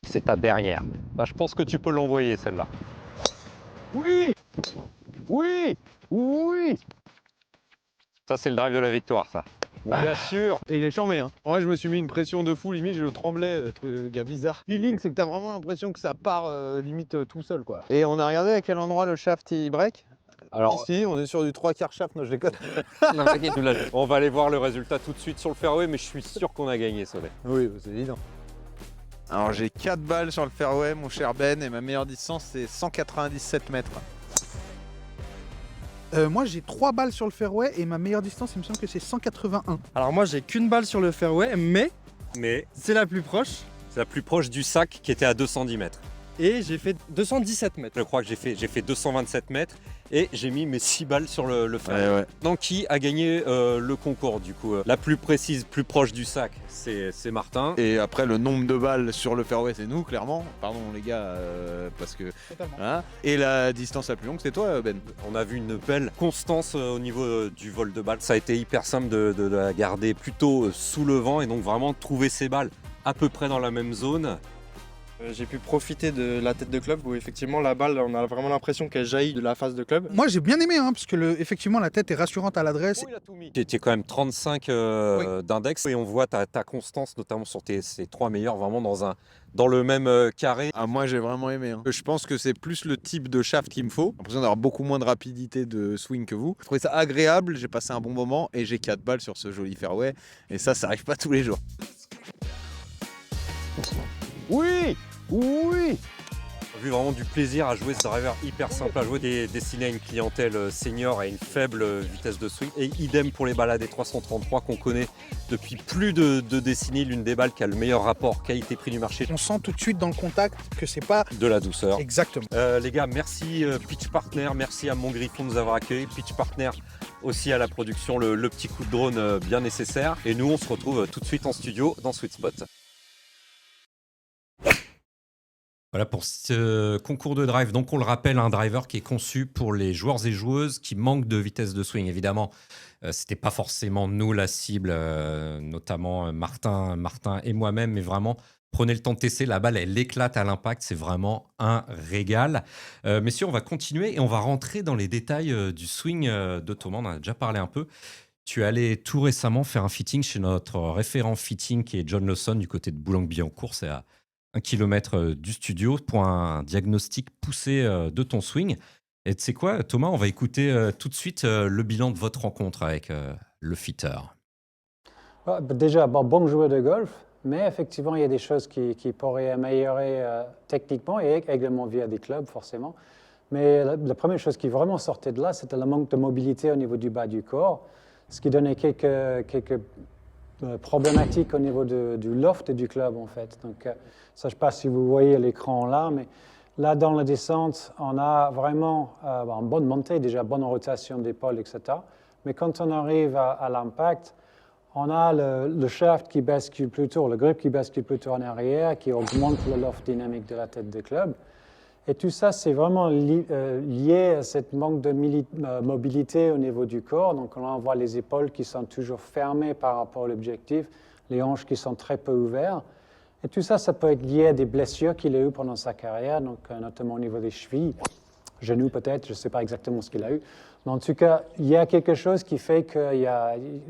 C'est ta dernière. Bah, je pense que tu peux l'envoyer celle-là. Oui. Oui. Oui. Ça, c'est le drive de la victoire, ça. Bien sûr. Et il est charmé, hein. En vrai, je me suis mis une pression de fou, limite, je tremblais, truc gars bizarre. Feeling, c'est que t'as vraiment l'impression que ça part limite tout seul, quoi. Et on a regardé à quel endroit le shaft il break. Alors, Ici, on est sur du 3/4 shaft, non, je déconne. on va aller voir le résultat tout de suite sur le fairway, mais je suis sûr qu'on a gagné, Solé. Oui, c'est évident. Alors j'ai 4 balles sur le fairway, mon cher Ben, et ma meilleure distance c'est 197 mètres. Moi, j'ai 3 balles sur le fairway et ma meilleure distance, il me semble que c'est 181. Alors moi j'ai qu'une balle sur le fairway, mais Mais c'est la plus proche c'est la plus proche du sac qui était à 210 mètres. et j'ai fait 217 mètres. Je crois que j'ai fait 227 mètres et j'ai mis mes 6 balles sur le fairway. Ouais. Donc qui a gagné le concours du coup La plus précise, plus proche du sac, c'est Martin. Et après le nombre de balles sur le fairway c'est nous, clairement. Pardon les gars, parce que... Totalement. Hein. Et la distance la plus longue c'est toi Ben. On a vu une belle constance au niveau du vol de balles. Ça a été hyper simple de la garder plutôt sous le vent et donc vraiment trouver ses balles à peu près dans la même zone. J'ai pu profiter de la tête de club où effectivement la balle, on a vraiment l'impression qu'elle jaillit de la face de club. Moi, j'ai bien aimé, hein, parce que effectivement, la tête est rassurante à l'adresse. Oh, il a tout mis. Tu es quand même 35 d'index et on voit ta constance notamment sur ces 3 meilleurs vraiment dans le même carré. Ah, moi j'ai vraiment aimé. Hein. Je pense que c'est plus le type de shaft qu'il me faut. J'ai l'impression d'avoir beaucoup moins de rapidité de swing que vous. Je trouvais ça agréable, j'ai passé un bon moment et j'ai 4 balles sur ce joli fairway. Et ça arrive pas tous les jours. Oui. Oui. Vu vraiment du plaisir à jouer ce driver hyper simple à jouer, qui est destiné à une clientèle senior et une faible vitesse de swing. Et idem pour les balles AD333 qu'on connaît depuis plus de décennies, l'une des balles qui a le meilleur rapport qualité-prix du marché. On sent tout de suite dans le contact que c'est pas De la douceur. exactement. Les gars, merci Pitch Partner, merci à Mon Griffon de nous avoir accueillis. Pitch Partner aussi à la production, le petit coup de drone bien nécessaire. Et nous, on se retrouve tout de suite en studio dans Sweet Spot. Voilà pour ce concours de drive. Donc, on le rappelle, un driver qui est conçu pour les joueurs et joueuses qui manquent de vitesse de swing. Évidemment, c'était pas forcément nous la cible, notamment Martin et moi-même, mais vraiment, prenez le temps de tester. La balle, elle éclate à l'impact. C'est vraiment un régal. Messieurs, on va continuer et on va rentrer dans les détails du swing de Thomas. On en a déjà parlé un peu. Tu es allé tout récemment faire un fitting chez notre référent fitting qui est John Lawson du côté de Boulogne-Billancourt. C'est à 1 kilomètre du studio pour un diagnostic poussé de ton swing. Et tu sais quoi, Thomas, on va écouter tout de suite le bilan de votre rencontre avec le fitter. Déjà, bon joueur de golf, mais effectivement, il y a des choses qui pourraient améliorer techniquement et également via des clubs, forcément. Mais la première chose qui vraiment sortait de là, c'était le manque de mobilité au niveau du bas du corps, ce qui donnait quelques problématiques au niveau du loft et du club, en fait. Donc, ça, je ne sais pas si vous voyez l'écran là, mais là, dans la descente, on a vraiment une bonne montée, déjà bonne rotation d'épaule, etc. Mais quand on arrive à l'impact, on a le shaft qui bascule plutôt, le grip qui bascule plutôt en arrière, qui augmente le loft dynamique de la tête de club. Et tout ça, c'est vraiment lié à cette manque de mobilité au niveau du corps. Donc, on voit les épaules qui sont toujours fermées par rapport à l'objectif, les hanches qui sont très peu ouvertes. Et tout ça, ça peut être lié à des blessures qu'il a eues pendant sa carrière, donc notamment au niveau des chevilles, genoux peut-être, je ne sais pas exactement ce qu'il a eu. Mais en tout cas, il y a quelque chose qui fait que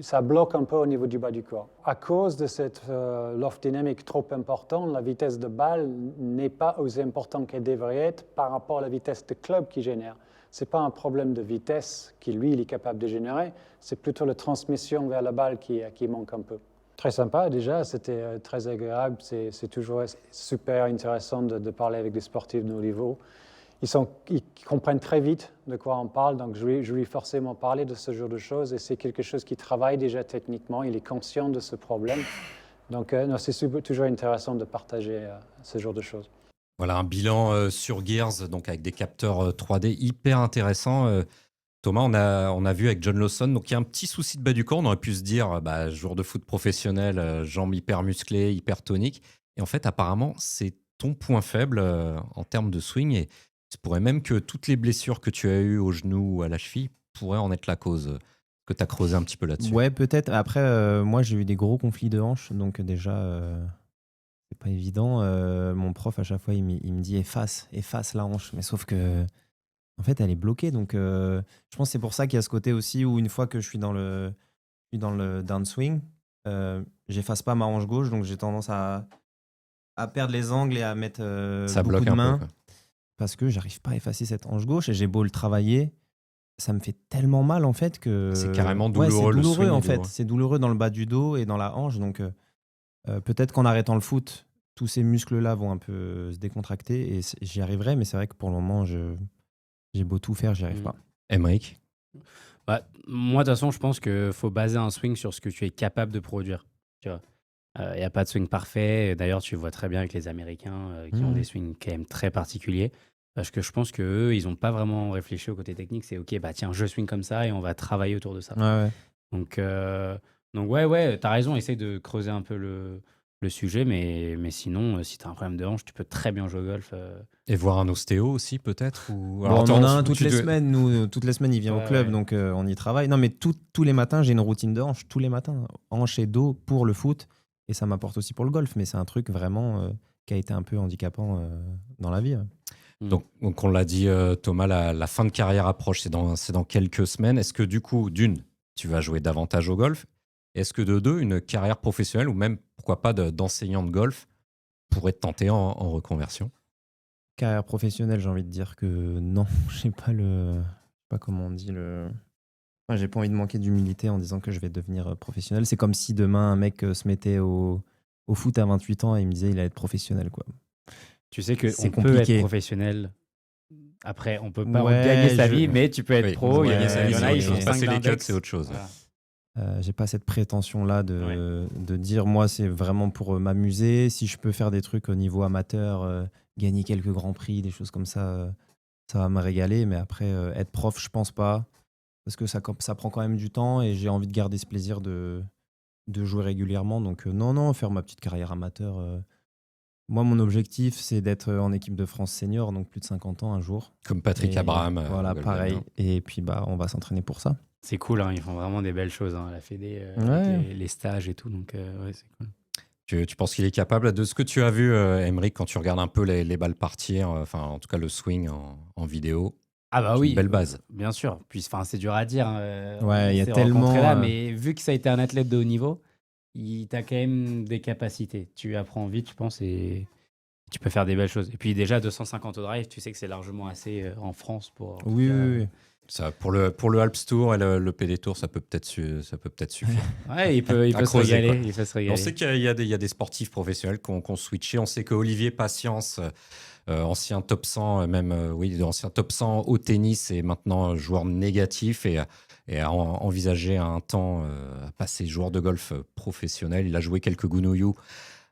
ça bloque un peu au niveau du bas du corps. À cause de cette loft dynamique trop importante, la vitesse de balle n'est pas aussi importante qu'elle devrait être par rapport à la vitesse de club qu'il génère. Ce n'est pas un problème de vitesse qu'il est capable de générer, c'est plutôt la transmission vers la balle qui manque un peu. Très sympa déjà, c'était très agréable, c'est toujours super intéressant de parler avec des sportifs de haut niveau. Ils comprennent très vite de quoi on parle, donc je lui ai forcément parlé de ce genre de choses et c'est quelque chose qui travaille déjà techniquement, il est conscient de ce problème. Donc c'est toujours intéressant de partager ce genre de choses. Voilà un bilan sur Gears, donc avec des capteurs 3D hyper intéressants. Thomas, on a vu avec John Lawson, donc il y a un petit souci de bas du corps, on aurait pu se dire, joueur de foot professionnel, jambes hyper musclées, hyper toniques. Et en fait, apparemment, c'est ton point faible en termes de swing. Et il se pourrait même que toutes les blessures que tu as eues au genou ou à la cheville pourraient en être la cause. Que tu as creusé un petit peu là-dessus. Ouais, peut-être. Après, moi, j'ai eu des gros conflits de hanches, donc déjà, c'est pas évident. Mon prof, à chaque fois, il me dit efface la hanche. Mais sauf que, en fait, elle est bloquée. Donc, je pense que c'est pour ça qu'il y a ce côté aussi où une fois que je suis dans le downswing, j'efface pas ma hanche gauche, donc j'ai tendance à perdre les angles et à mettre ça beaucoup bloque de un mains peu, parce que j'arrive pas à effacer cette hanche gauche et j'ai beau le travailler, ça me fait tellement mal en fait que c'est carrément ouais, douloureux. c'est douloureux le swing en est fait. douloureux. C'est douloureux dans le bas du dos et dans la hanche, donc peut-être qu'en arrêtant le foot, tous ces muscles-là vont un peu se décontracter et j'y arriverai, mais c'est vrai que pour le moment, j'ai beau tout faire, j'y arrive pas. Aymeric? Moi, de toute façon, je pense qu'il faut baser un swing sur ce que tu es capable de produire. Tu vois. Il n'y a pas de swing parfait. D'ailleurs, tu vois très bien avec les Américains qui ont des swings quand même très particuliers. Parce que je pense qu'eux, ils n'ont pas vraiment réfléchi au côté technique. C'est OK, tiens, je swing comme ça et on va travailler autour de ça. Ouais. Donc ouais, tu as raison, essaye de creuser un peu le sujet. Mais sinon, si tu as un problème de hanche, tu peux très bien jouer au golf. Et voir un ostéo aussi, peut-être ou... Bon, on en a un toutes les semaines. Nous, toutes les semaines, il vient au club, donc on y travaille. Non, mais tous les matins, j'ai une routine de hanche. Tous les matins, hanche et dos pour le foot. Et ça m'apporte aussi pour le golf, mais c'est un truc vraiment qui a été un peu handicapant dans la vie. Donc on l'a dit, Thomas, la fin de carrière approche, c'est dans quelques semaines. Est-ce que du coup, d'une, tu vas jouer davantage au golf? Est-ce que de deux, une carrière professionnelle ou même, pourquoi pas, d'enseignant de golf pourrait te tenter en reconversion? Carrière professionnelle, j'ai envie de dire que non. Je sais pas comment on dit Enfin, j'ai pas envie de manquer d'humilité en disant que je vais devenir professionnel. C'est comme si demain un mec se mettait au foot à 28 ans et il me disait il allait être professionnel, quoi. Tu sais que C'est on peut être compliqué. professionnel. Après, on peut pas Ouais, gagner sa je- vie, mais tu peux être Oui, pro. Il y, gagner sa il y vie, en c'est a, autre ils chose. sont Passer 5 les cuts, d'index. c'est autre chose. Voilà. J'ai pas cette prétention-là de dire moi c'est vraiment pour m'amuser. Si je peux faire des trucs au niveau amateur, gagner quelques grands prix, des choses comme ça va me régaler. Mais après, être prof, je pense pas. Parce que ça prend quand même du temps et j'ai envie de garder ce plaisir de jouer régulièrement. Donc non, faire ma petite carrière amateur. Moi, mon objectif, c'est d'être en équipe de France senior, donc plus de 50 ans un jour. Comme Patrick Et Abraham. Voilà, Golden, pareil. hein. Et puis, on va s'entraîner pour ça. C'est cool, hein, ils font vraiment des belles choses, hein, la Fédé, avec Ouais. les stages et tout. Donc, ouais, c'est cool. Tu penses qu'il est capable de ce que tu as vu, Emeric, quand tu regardes un peu les balles partir, enfin en tout cas le swing en vidéo. Ah bah C'est oui, une belle base. bien sûr. Puis, c'est dur à dire. Ouais, il y a s'est tellement, rencontrés là, mais vu que ça a été un athlète de haut niveau, t'as quand même des capacités. Tu apprends vite, je pense, et tu peux faire des belles choses. Et puis déjà, 250 au drive, tu sais que c'est largement assez en France pour... en tout Oui, cas, oui. Ça, pour le Alps Tour et le PD Tour, ça peut peut-être suffire. Ouais, il peut À se creuser, régaler. quoi. Il peut se régaler. On sait qu'il y a des sportifs professionnels qui ont switché. On sait qu'Olivier Patience, ancien top 100, ancien top 100 au tennis, est maintenant joueur négatif et a envisagé un temps à passer joueur de golf professionnel. Il a joué quelques Gounouillou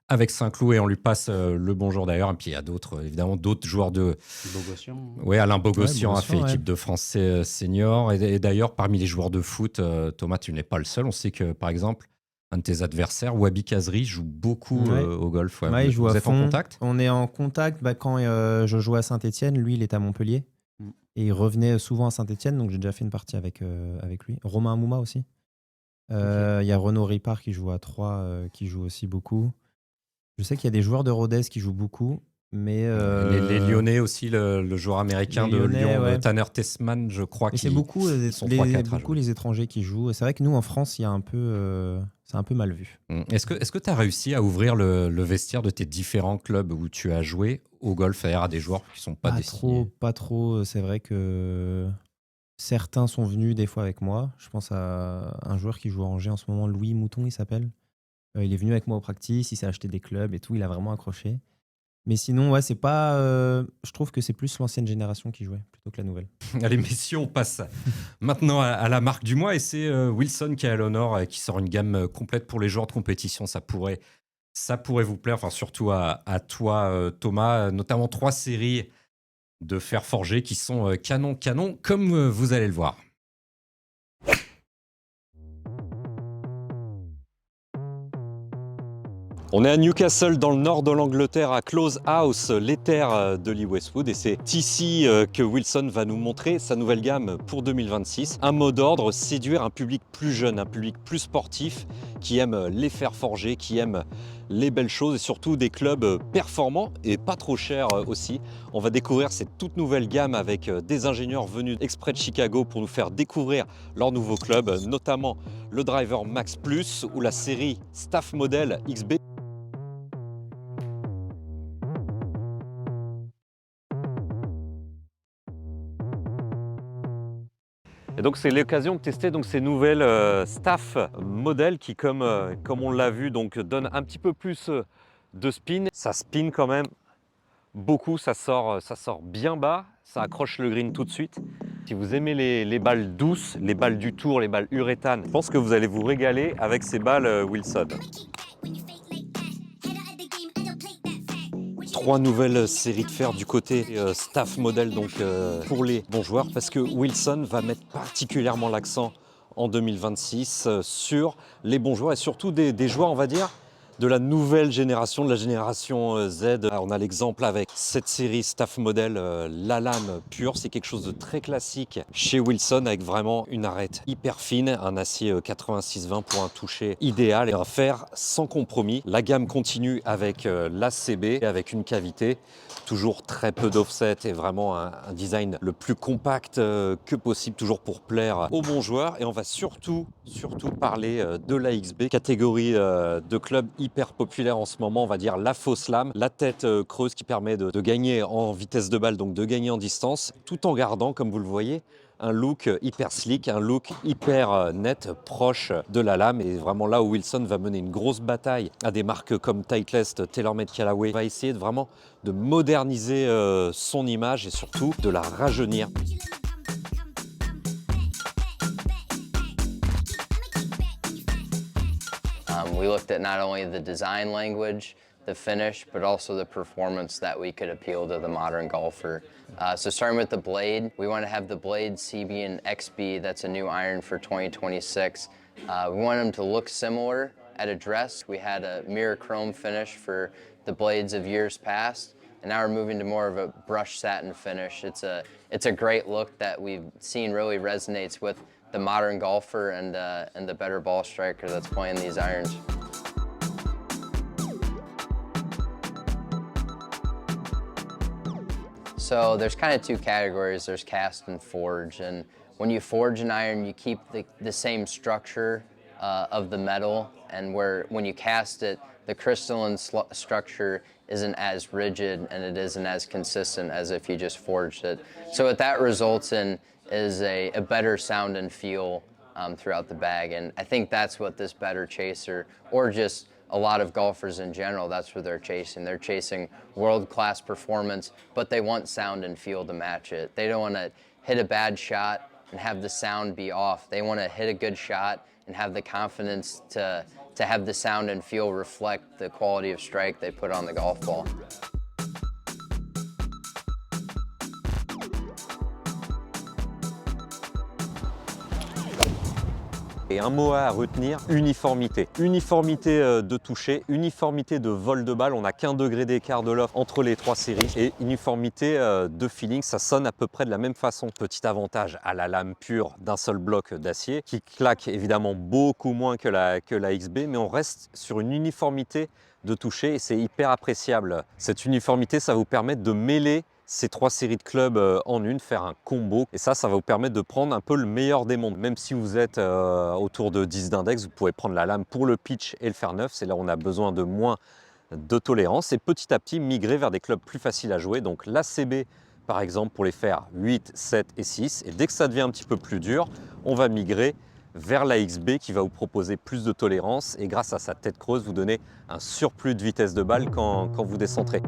avec Saint-Cloud et on lui passe le bonjour d'ailleurs. Et puis il y a évidemment d'autres joueurs de... Bogossian. Oui, Alain Bogossian a Bogossian, fait ouais. équipe de France senior. Et d'ailleurs, parmi les joueurs de foot, Thomas, tu n'es pas le seul. On sait que, par exemple, un de tes adversaires, Wabi Kazri, joue beaucoup Ouais. au golf. Ouais. Ouais, il joue Vous à êtes en fond. contact? On est en contact quand je jouais à Saint-Etienne. Lui, il est à Montpellier. Mm. Et il revenait souvent à Saint-Etienne. Donc, j'ai déjà fait une partie avec lui. Romain Mouma aussi. Il y a Renaud Ripard qui joue à 3, qui joue aussi beaucoup. Je sais qu'il y a des joueurs de Rodez qui jouent beaucoup. Mais Les Lyonnais aussi, le joueur américain les de Lyonnais, Lyon, ouais. Tanner Tessman, je crois. Et c'est beaucoup, sont 3-4 à jouer. les étrangers qui jouent. Et c'est vrai que nous, en France, il y a c'est un peu mal vu. Est-ce que tu as réussi à ouvrir le vestiaire de tes différents clubs où tu as joué au golf, c'est-à-dire à des joueurs qui ne sont pas destinés? Pas trop. C'est vrai que certains sont venus des fois avec moi. Je pense à un joueur qui joue à Angers en ce moment, Louis Mouton, il s'appelle. Il est venu avec moi au practice, il s'est acheté des clubs et tout, il a vraiment accroché. Mais sinon, ouais, c'est pas. Je trouve que c'est plus l'ancienne génération qui jouait plutôt que la nouvelle. Allez, messieurs, on passe maintenant à la marque du mois et c'est Wilson qui est à l'honneur, qui sort une gamme complète pour les joueurs de compétition. Ça pourrait vous plaire, enfin surtout à toi, Thomas, notamment 3 séries de fer forgé qui sont canon, comme vous allez le voir. On est à Newcastle, dans le nord de l'Angleterre, à Close House, les terres de Lee Westwood. Et c'est ici que Wilson va nous montrer sa nouvelle gamme pour 2026. Un mot d'ordre, séduire un public plus jeune, un public plus sportif, qui aime les fers forgés, qui aime les belles choses et surtout des clubs performants et pas trop chers aussi. On va découvrir cette toute nouvelle gamme avec des ingénieurs venus exprès de Chicago pour nous faire découvrir leur nouveau club, notamment le driver Max Plus ou la série Staff Model XB. Et donc c'est l'occasion de tester donc ces nouvelles staff modèles qui, comme on l'a vu, donc donnent un petit peu plus de spin. Ça spin quand même beaucoup, ça sort bien bas, ça accroche le green tout de suite. Si vous aimez les balles douces, les balles du tour, les balles uréthane, je pense que vous allez vous régaler avec ces balles Wilson. 3 nouvelles séries de fer du côté staff modèle donc pour les bons joueurs, parce que Wilson va mettre particulièrement l'accent en 2026 sur les bons joueurs et surtout des joueurs, on va dire, de la nouvelle génération, de la génération Z. On a l'exemple avec cette série staff modèle, la lame pure, c'est quelque chose de très classique chez Wilson avec vraiment une arête hyper fine, un acier 86-20 pour un toucher idéal et un fer sans compromis. La gamme continue avec l'ACB, avec une cavité, toujours très peu d'offset et vraiment un design le plus compact que possible, toujours pour plaire aux bons joueurs. Et on va surtout parler de la XB, catégorie de club hyper populaire en ce moment, on va dire la fausse lame, la tête creuse qui permet de gagner en vitesse de balle, donc de gagner en distance, tout en gardant, comme vous le voyez, un look hyper slick, un look hyper net, proche de la lame. Et vraiment là où Wilson va mener une grosse bataille à des marques comme Titleist, TaylorMade Callaway, va essayer vraiment de moderniser son image et surtout de la rajeunir. We looked at not only the design language, the finish, but also the performance that we could appeal to the modern golfer. So starting with the blade, we want to have the Blade CB and XB, that's a new iron for 2026. We want them to look similar at address. We had a mirror chrome finish for the blades of years past, and now we're moving to more of a brushed satin finish. It's a great look that we've seen really resonates with the modern golfer and the better ball striker that's playing these irons. So there's kind of two categories. There's cast and forge, and when you forge an iron, you keep the same structure of the metal, and when you cast it, the crystalline structure isn't as rigid and it isn't as consistent as if you just forged it. So what that results in is a better sound and feel throughout the bag, and I think that's what this better chaser, or just a lot of golfers in general, that's what they're chasing. They're chasing world-class performance, but they want sound and feel to match it. They don't want to hit a bad shot and have the sound be off. They want to hit a good shot and have the confidence to have the sound and feel reflect the quality of strike they put on the golf ball. Et un mot à retenir, uniformité. Uniformité de toucher, uniformité de vol de balle. On n'a qu'un degré d'écart de loft entre les trois séries. Et uniformité de feeling, ça sonne à peu près de la même façon. Petit avantage à la lame pure d'un seul bloc d'acier, qui claque évidemment beaucoup moins que la XB, mais on reste sur une uniformité de toucher et c'est hyper appréciable. Cette uniformité, ça vous permet de mêler ces trois séries de clubs en une, faire un combo. Et ça va vous permettre de prendre un peu le meilleur des mondes. Même si vous êtes autour de 10 d'index, vous pouvez prendre la lame pour le pitch et le faire neuf. C'est là où on a besoin de moins de tolérance. Et petit à petit, migrer vers des clubs plus faciles à jouer. Donc l'ACB, par exemple, pour les faire 8, 7 et 6. Et dès que ça devient un petit peu plus dur, on va migrer vers la XB qui va vous proposer plus de tolérance. Et grâce à sa tête creuse, vous donner un surplus de vitesse de balle quand vous descentrez.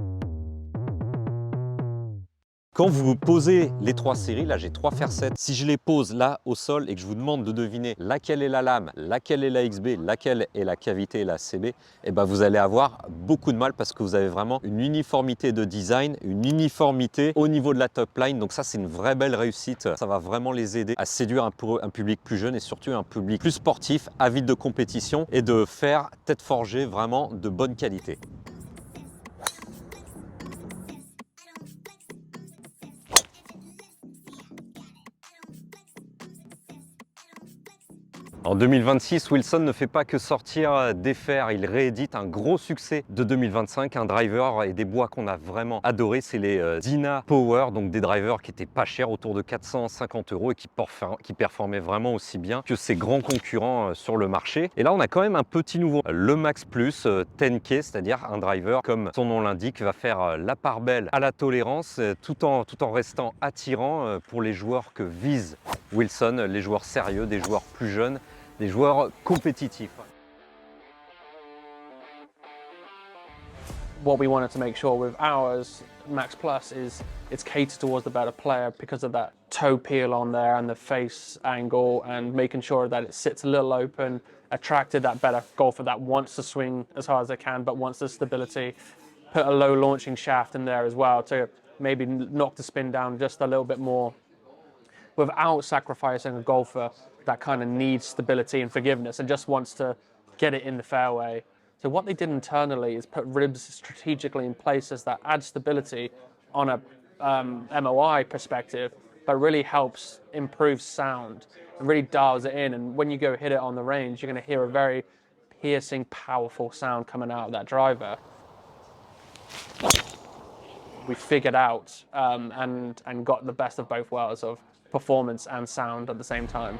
Quand vous posez les trois séries, là j'ai 3 fer 7, si je les pose là au sol et que je vous demande de deviner laquelle est la lame, laquelle est la XB, laquelle est la cavité et la CB, eh ben vous allez avoir beaucoup de mal parce que vous avez vraiment une uniformité de design, une uniformité au niveau de la top line. Donc ça c'est une vraie belle réussite. Ça va vraiment les aider à séduire un public plus jeune et surtout un public plus sportif, avide de compétition et de faire tête forgée vraiment de bonne qualité. En 2026, Wilson ne fait pas que sortir des fers, il réédite un gros succès de 2025, un driver et des bois qu'on a vraiment adoré, c'est les Dyna Power, donc des drivers qui étaient pas chers, autour de 450 € et qui performaient vraiment aussi bien que ses grands concurrents sur le marché. Et là, on a quand même un petit nouveau, le Max Plus 10K, c'est-à-dire un driver, comme son nom l'indique, va faire la part belle à la tolérance, tout en restant attirant pour les joueurs que vise Wilson, les joueurs sérieux, des joueurs plus jeunes, des joueurs compétitifs. What we wanted to make sure with ours, Max Plus, is it's catered towards the better player because of that toe peel on there and the face angle, and making sure that it sits a little open, attracted that better golfer that wants to swing as hard as they can but wants the stability. Put a low launching shaft in there as well to maybe knock the spin down just a little bit more without sacrificing a golfer that kind of needs stability and forgiveness and just wants to get it in the fairway. So what they did internally is put ribs strategically in places that add stability on a MOI perspective, but really helps improve sound and really dials it in. And when you go hit it on the range, you're going to hear a very piercing, powerful sound coming out of that driver. We figured out and got the best of both worlds of performance and sound at the same time.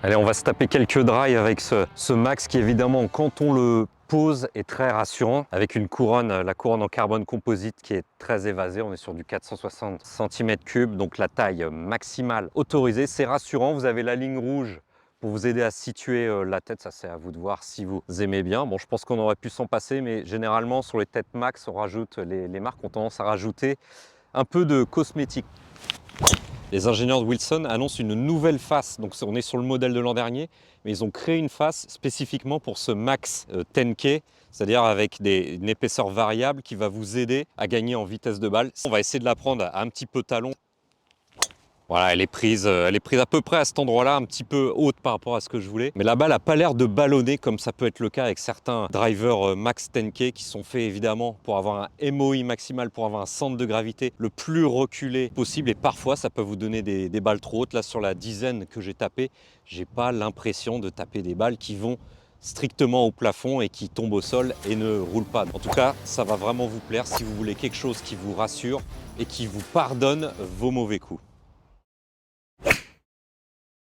Allez, on va se taper quelques drives avec ce Max qui évidemment, quand on le pose est très rassurant avec une couronne, la couronne en carbone composite qui est très évasée. On est sur du 460 cm3, donc la taille maximale autorisée. C'est rassurant, vous avez la ligne rouge pour vous aider à situer la tête. Ça, c'est à vous de voir si vous aimez bien. Bon, je pense qu'on aurait pu s'en passer, mais généralement sur les têtes max, on rajoute, les marques ont tendance à rajouter un peu de cosmétique. Les ingénieurs de Wilson annoncent une nouvelle face, donc on est sur le modèle de l'an dernier, mais ils ont créé une face spécifiquement pour ce Max 10K, c'est-à-dire avec une épaisseur variable qui va vous aider à gagner en vitesse de balle. On va essayer de la prendre à un petit peu talon. Voilà, elle est prise à peu près à cet endroit-là, un petit peu haute par rapport à ce que je voulais. Mais la balle n'a pas l'air de ballonner comme ça peut être le cas avec certains drivers Max 10K qui sont faits évidemment pour avoir un MOI maximal, pour avoir un centre de gravité le plus reculé possible. Et parfois, ça peut vous donner des balles trop hautes. Là, sur la dizaine que j'ai tapé, j'ai pas l'impression de taper des balles qui vont strictement au plafond et qui tombent au sol et ne roulent pas. En tout cas, ça va vraiment vous plaire si vous voulez quelque chose qui vous rassure et qui vous pardonne vos mauvais coups.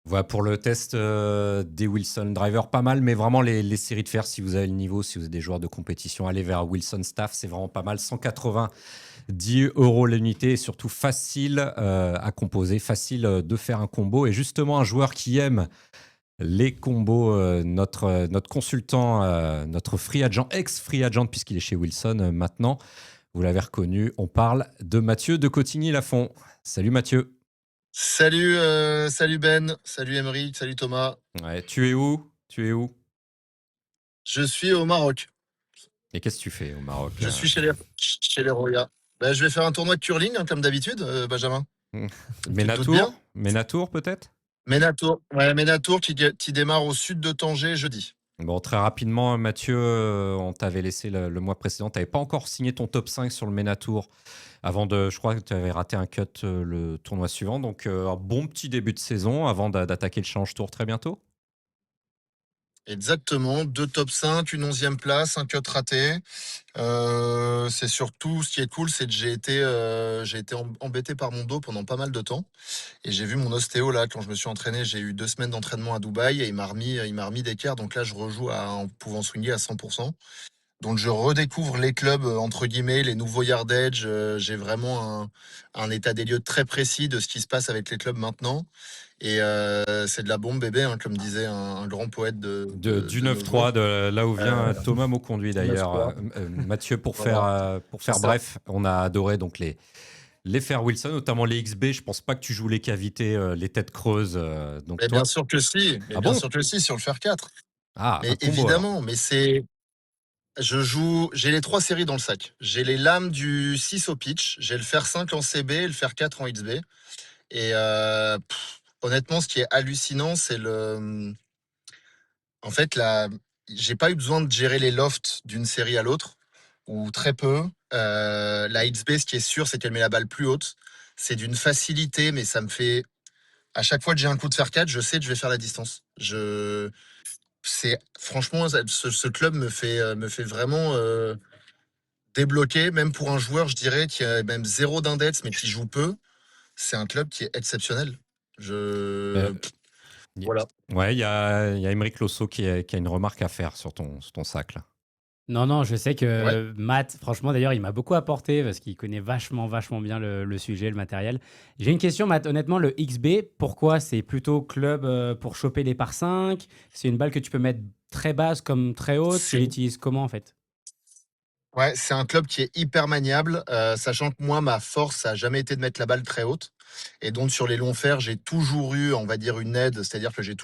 Voilà pour le test des Wilson Driver, pas mal, mais vraiment les séries de fer, si vous avez le niveau, si vous êtes des joueurs de compétition, allez vers Wilson Staff, c'est vraiment pas mal. 190 € l'unité, et surtout facile à composer, facile de faire un combo. Et justement, un joueur qui aime les combos, notre consultant, notre free agent, ex-free agent, puisqu'il est chez Wilson maintenant, vous l'avez reconnu, on parle de Mathieu de Cotigny-Lafont. Salut Mathieu. Salut, salut Ben, salut Emery, salut Thomas. Ouais, tu es où? Je suis au Maroc. Et qu'est-ce que tu fais au Maroc? Je suis chez les Roya. Ben, je vais faire un tournoi de curling, hein, comme d'habitude, Benjamin. Ménatour peut-être? Ménatour, ouais, Ménatour qui démarre au sud de Tanger jeudi. Bon, très rapidement, Mathieu, on t'avait laissé le mois précédent. Tu n'avais pas encore signé ton top 5 sur le Ménatour avant je crois que tu avais raté un cut le tournoi suivant. Donc, un bon petit début de saison avant d'attaquer le Challenge Tour très bientôt. Exactement, 2 top 5, une 11e place, un cut raté. C'est surtout, ce qui est cool, c'est que j'ai été embêté par mon dos pendant pas mal de temps. Et j'ai vu mon ostéo là, quand je me suis entraîné, j'ai eu 2 semaines d'entraînement à Dubaï et il m'a remis d'équerre. Donc là, je rejoue en pouvant swinguer à 100%. Donc je redécouvre les clubs, entre guillemets, les nouveaux yardage. J'ai vraiment un état des lieux très précis de ce qui se passe avec les clubs maintenant. Et c'est de la bombe bébé, hein, comme disait un grand poète du 9-3, de là où vient Thomas Mauconduit d'ailleurs. Mathieu, pour faire bref, on a adoré donc les Fair Wilson, notamment les XB. Je pense pas que tu joues les cavités, les têtes creuses. Donc mais bien sûr que si, sûr que si, sur le Fair 4. Ah, mais évidemment, alors. Mais c'est... J'ai les 3 séries dans le sac. J'ai les lames du 6 au pitch, j'ai le Fair 5 en CB et le Fair 4 en XB. Et honnêtement, ce qui est hallucinant, c'est en fait, j'ai pas eu besoin de gérer les lofts d'une série à l'autre, ou très peu. La XB, ce qui est sûr, c'est qu'elle met la balle plus haute. C'est d'une facilité, mais ça me fait... À chaque fois que j'ai un coup de Fair 4, je sais que je vais faire la distance. Franchement, ce club me fait vraiment débloquer, même pour un joueur, je dirais, qui a même 0 d'index, mais qui joue peu. C'est un club qui est exceptionnel. Voilà. Ouais, il y a Aymeric Losso qui a une remarque à faire sur ton sac là. Non, je sais que Matt, franchement d'ailleurs, il m'a beaucoup apporté parce qu'il connaît vachement bien le sujet, le matériel. J'ai une question, Matt. Honnêtement, le XB, pourquoi? C'est plutôt club pour choper les par 5? C'est une balle que tu peux mettre très basse comme très haute? Tu l'utilises comment en fait? Ouais, c'est un club qui est hyper maniable, sachant que moi, ma force, ça n'a jamais été de mettre la balle très haute. Et donc, sur les longs fers, j'ai toujours eu, on va dire, une aide, c'est-à-dire que j'ai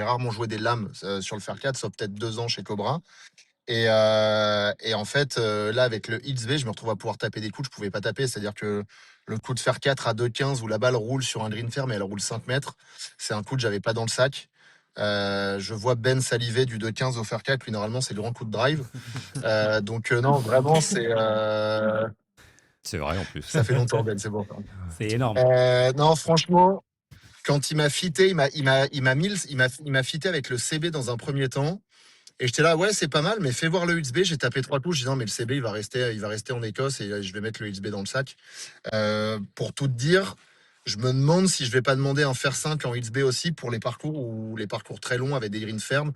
rarement joué des lames sur le fer 4, sauf peut-être 2 ans chez Cobra. Et en fait, là, avec le XB, je me retrouve à pouvoir taper des coups que je pouvais pas taper. C'est-à-dire que le coup de fer 4 à 2,15 où la balle roule sur un green fair, mais elle roule 5 mètres, c'est un coup que j'avais pas dans le sac. Je vois Ben saliver du 2,15 au fer 4. Lui, normalement, c'est le grand coup de drive. Donc, non, vraiment, c'est... C'est vrai en plus. Ça fait longtemps, Ben, c'est bon. C'est énorme. Non, franchement, quand il m'a fité, il m'a fité avec le CB dans un premier temps. Et j'étais là, ouais, c'est pas mal, mais fais voir le XB. J'ai tapé 3 coups. Je dis non, mais le CB, il va rester en Écosse et je vais mettre le XB dans le sac. Pour tout te dire, je me demande si je vais pas demander un fer 5 en XB aussi pour les parcours très longs avec des greens fermes.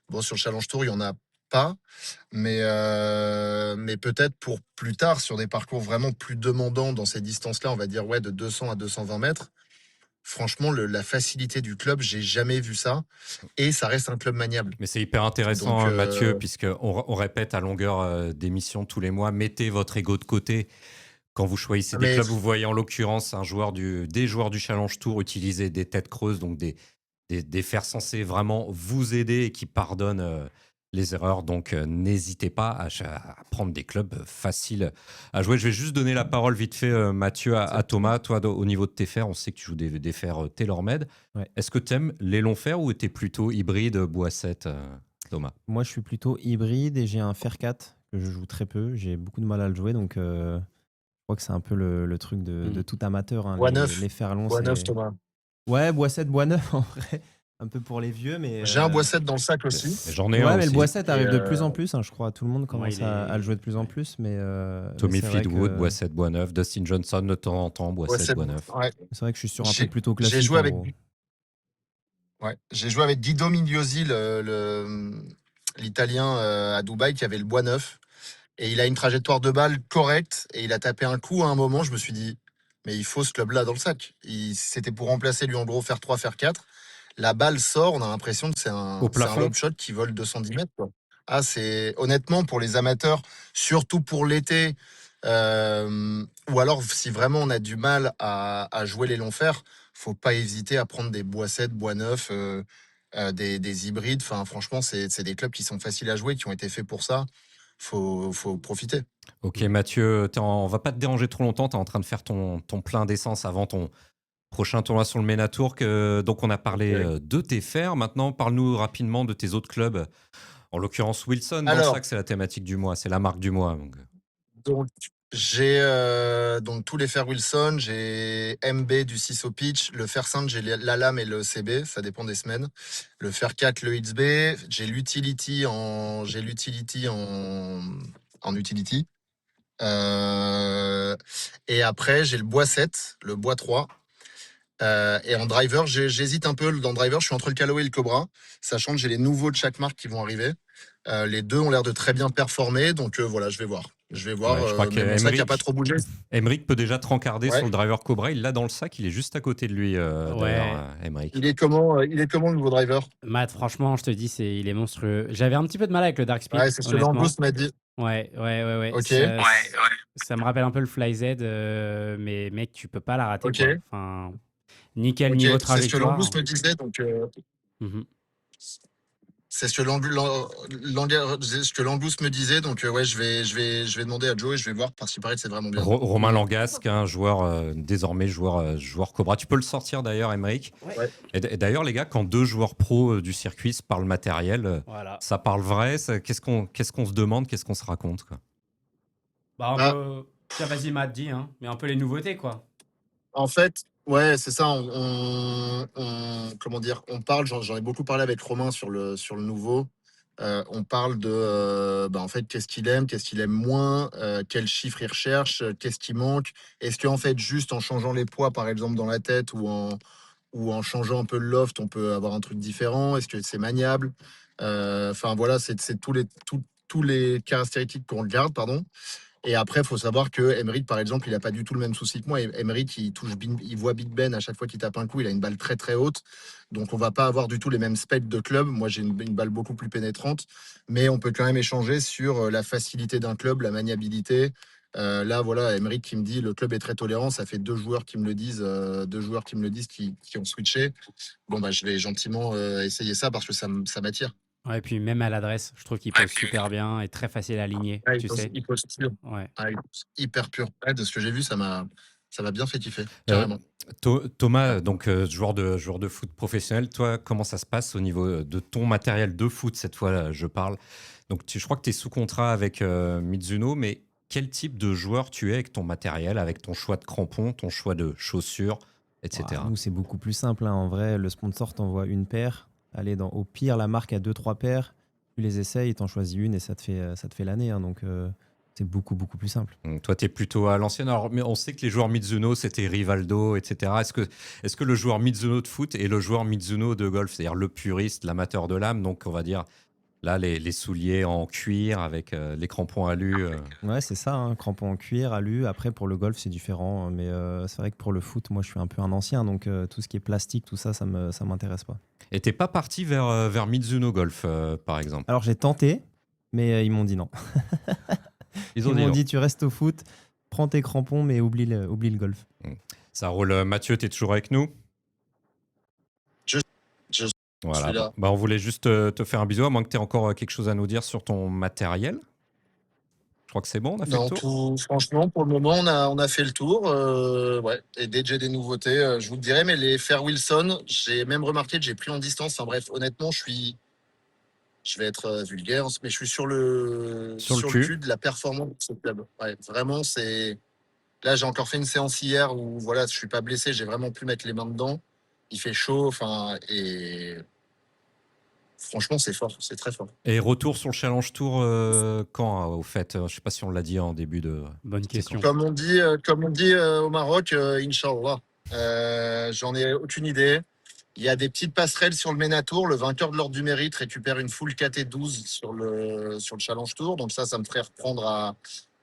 Bon, sur le Challenge Tour, il y en a pas, mais peut-être pour plus tard, sur des parcours vraiment plus demandants dans ces distances-là, on va dire ouais, de 200 à 220 mètres. Franchement, la facilité du club, j'ai jamais vu ça. Et ça reste un club maniable. Mais c'est hyper intéressant, Donc, Mathieu, puisqu'on répète à longueur d'émission tous les mois, mettez votre ego de côté. Quand vous choisissez des Mais- clubs, vous voyez en l'occurrence des joueurs du Challenge Tour utiliser des têtes creuses, donc des fers censés vraiment vous aider et qui pardonnent les erreurs. Donc n'hésitez pas à prendre des clubs faciles à jouer. Je vais juste donner la parole vite fait, Mathieu, à Thomas. Toi, au niveau de tes fers, on sait que tu joues des fers TaylorMade. Ouais. Est-ce que tu aimes les longs fers ou tu es plutôt hybride bois 7, Thomas? Moi, je suis plutôt hybride et j'ai un fer 4 que je joue très peu. J'ai beaucoup de mal à le jouer, donc je crois que c'est un peu le truc de tout amateur. Hein, Bois neuf. les fers longs, Bois c'est... neuf, Thomas. Ouais, bois 7, bois 9 en vrai. Un peu pour les vieux, mais... J'ai un bois 7 dans le sac aussi. J'en ai Ouais, un mais aussi. le bois 7 arrive Et, de plus en plus, hein, je crois. Tout le monde commence il est- à le jouer de plus en plus, mais... Tommy mais c'est vrai Fleetwood, que- bois 7, bois 9. Dustin Johnson, de temps en temps, bois Bois 7, 7, bois 9. ouais. C'est vrai que je suis sur un J'ai- truc plutôt j'ai classique. joué en avec- gros. Ouais. J'ai joué avec Guido Migliosi, l'Italien à Dubaï, qui avait le bois 9. Et il a une trajectoire de balle correcte. Et il a tapé un coup à un moment. Je me suis dit, mais il faut ce club-là dans le sac. C'était pour remplacer lui, en gros, faire 3, faire 4. La balle sort. On a l'impression que c'est un plafond. lob shot qui vole 210 mètres. Quoi. Ah, c'est honnêtement pour les amateurs, surtout pour l'été, ou alors si vraiment on a du mal à jouer les longs fers, faut pas hésiter à prendre des bois 7, bois 9, des hybrides. Enfin, franchement, c'est des clubs qui sont faciles à jouer, qui ont été faits pour ça. Faut profiter. Ok, Mathieu, on va pas te déranger trop longtemps. Tu es en train de faire ton plein d'essence avant ton prochain tournoi sur le Ménatour. Donc, on a parlé de tes fers. Maintenant, parle-nous rapidement de tes autres clubs. En l'occurrence, Wilson, dans le Alors- sac, c'est la thématique du mois. C'est la marque du mois. Donc. Donc, j'ai donc tous les fers Wilson, j'ai MB du 6 au pitch, le fer simple, j'ai la lame et le CB, ça dépend des semaines. Le fer 4, le XB, j'ai l'utility en utility. Et après, j'ai le bois 7, le bois 3. Et en driver, j'hésite un peu. Dans driver, je suis entre le Callaway et le Cobra, sachant que j'ai les nouveaux de chaque marque qui vont arriver. Les deux ont l'air de très bien performer, donc voilà, je vais voir. Je crois que mais mon sac n'a pas trop bougé. Emeric peut déjà te rencarder Ouais. sur le driver Cobra. Il l'a dans le sac. Il est juste à côté de lui, d'ailleurs, Emeric. Il est comment le nouveau driver? Matt, franchement, je te dis, il est monstrueux. J'avais un petit peu de mal avec le Dark Speed. Ouais, c'est ce que honnêtement. Langus m'a dit. Ouais. Ok. Ça me rappelle un peu le Fly Z, mais mec, tu peux pas la rater. Ok. Quoi. Enfin, nickel Ok, niveau c'est ce que trajectoire. Langus me disait, donc Mhm. c'est ce que Langus me disait, donc ouais, je vais demander à Joe et je vais voir parce qu'il paraît que c'est vraiment bien. Romain Langasque, un joueur désormais joueur Cobra. Tu peux le sortir d'ailleurs, Emeric. Ouais. Et d'ailleurs, les gars, quand deux joueurs pros du circuit se parlent matériel, Voilà. ça parle vrai. Qu'est-ce qu'on se demande, qu'est-ce qu'on se raconte, quoi. Bah, Ah. Tiens, vas-y, Matt, dis, hein. Mais un peu les nouveautés, quoi. En fait, ouais, c'est ça. Comment dire? On parle. J'en ai beaucoup parlé avec Romain sur le nouveau. On parle de, en fait, qu'est-ce qu'il aime moins, quels chiffres il recherche, qu'est-ce qui manque. Est-ce qu'en fait, juste en changeant les poids, par exemple, dans la tête ou en changeant un peu le loft, on peut avoir un truc différent? Est-ce que c'est maniable? Enfin, voilà, c'est tous les caractéristiques qu'on regarde, pardon. Et après, il faut savoir que Emeric, par exemple, il n'a pas du tout le même souci que moi. Emeric, il voit Big Ben à chaque fois qu'il tape un coup, il a une balle très très haute. Donc on va pas avoir du tout les mêmes specs de club. Moi, j'ai une balle beaucoup plus pénétrante. Mais on peut quand même échanger sur la facilité d'un club, la maniabilité. Là, voilà, Emeric qui me dit le club est très tolérant. Ça fait deux joueurs qui me le disent, qui ont switché. Bon, je vais gentiment essayer ça parce que ça m'attire. Ouais, et puis même à l'adresse, je trouve qu'il pose super bien et très facile à aligner, Ouais, tu sais. il pose pur. Ouais. Ah, il pose hyper pur. Ouais, de ce que j'ai vu, ça m'a bien fait kiffer, carrément. Thomas, donc joueur de foot professionnel, toi, comment ça se passe au niveau de ton matériel de foot cette fois-là, je parle. Donc, je crois que tu es sous contrat avec Mizuno, mais quel type de joueur tu es avec ton matériel, avec ton choix de crampons, ton choix de chaussures, etc. Nous, c'est beaucoup plus simple. Hein. En vrai, le sponsor t'envoie une paire. Allez, au pire, la marque a 2-3 paires. Tu les essayes, t'en choisis une et ça te fait l'année. Hein. Donc, c'est beaucoup, beaucoup plus simple. Donc, toi, tu es plutôt à l'ancienne. Alors, mais on sait que les joueurs Mizuno, c'était Rivaldo, etc. Est-ce que le joueur Mizuno de foot est le joueur Mizuno de golf, c'est-à-dire le puriste, l'amateur de l'âme, donc on va dire Là, les souliers en cuir avec les crampons alu. Ouais, c'est ça, hein, crampons en cuir, alu. Après, pour le golf, c'est différent. Mais c'est vrai que pour le foot, moi, je suis un peu un ancien. Donc, tout ce qui est plastique, tout ça, ça m'intéresse pas. Et t'es pas parti vers Mizuno Golf, par exemple? Alors, j'ai tenté, mais ils m'ont dit non. Ils m'ont non. dit, tu restes au foot, prends tes crampons, mais oublie le golf. Ça roule. Mathieu, t'es toujours avec nous? Je Voilà. suis là. Bah, on voulait juste te faire un bisou, à moins que tu aies encore quelque chose à nous dire sur ton matériel. Je crois que c'est bon, on a fait Non, le tour. franchement, pour le moment, on a fait le tour. Ouais. Et dès que j'ai des nouveautés, je vous le dirai. Mais les Fair Wilson, j'ai même remarqué que j'ai pris en distance. Enfin bref, honnêtement, je vais être vulgaire, mais je suis sur le cul de la performance de ce club. Ouais, vraiment, c'est. Là, j'ai encore fait une séance hier où voilà, je suis pas blessé, j'ai vraiment pu mettre les mains dedans. Il fait chaud, enfin, et franchement, c'est fort, c'est très fort. Et retour sur le Challenge Tour quand, au fait? Je sais pas si on l'a dit en début de. Bonne question. Comme on dit au Maroc, Inch'Allah. J'en ai aucune idée. Il y a des petites passerelles sur le MENA Tour. Le vainqueur de l'Ordre du Mérite récupère une full KT12 sur le Challenge Tour. Donc ça me ferait reprendre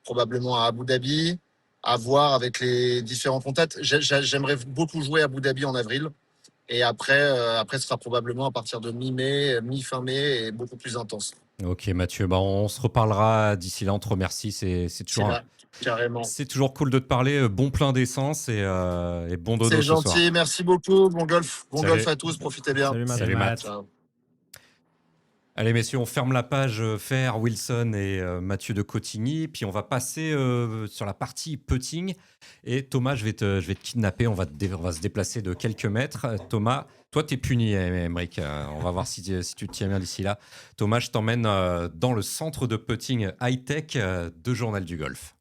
probablement à Abu Dhabi, à voir avec les différents contacts. J'aimerais beaucoup jouer à Abu Dhabi en avril. Et après, ce sera probablement à partir de mi-mai, mi-fin mai et beaucoup plus intense. Ok, Mathieu, bah, on se reparlera d'ici là. On te remercie. C'est toujours, carrément. C'est toujours cool de te parler. Bon plein d'essence et bon dodo C'est ce soir. gentil, merci beaucoup. Bon golf à tous, profitez bien. Salut Matt. Ciao. Allez messieurs, on ferme la page Fair, Wilson et Mathieu de Cotigny, puis on va passer sur la partie putting. Et Thomas, je vais te kidnapper, on va se déplacer de quelques mètres. Thomas, toi t'es puni, Emric, on va voir si tu te tiens bien d'ici là. Thomas, je t'emmène dans le centre de putting high-tech de Journal du Golf.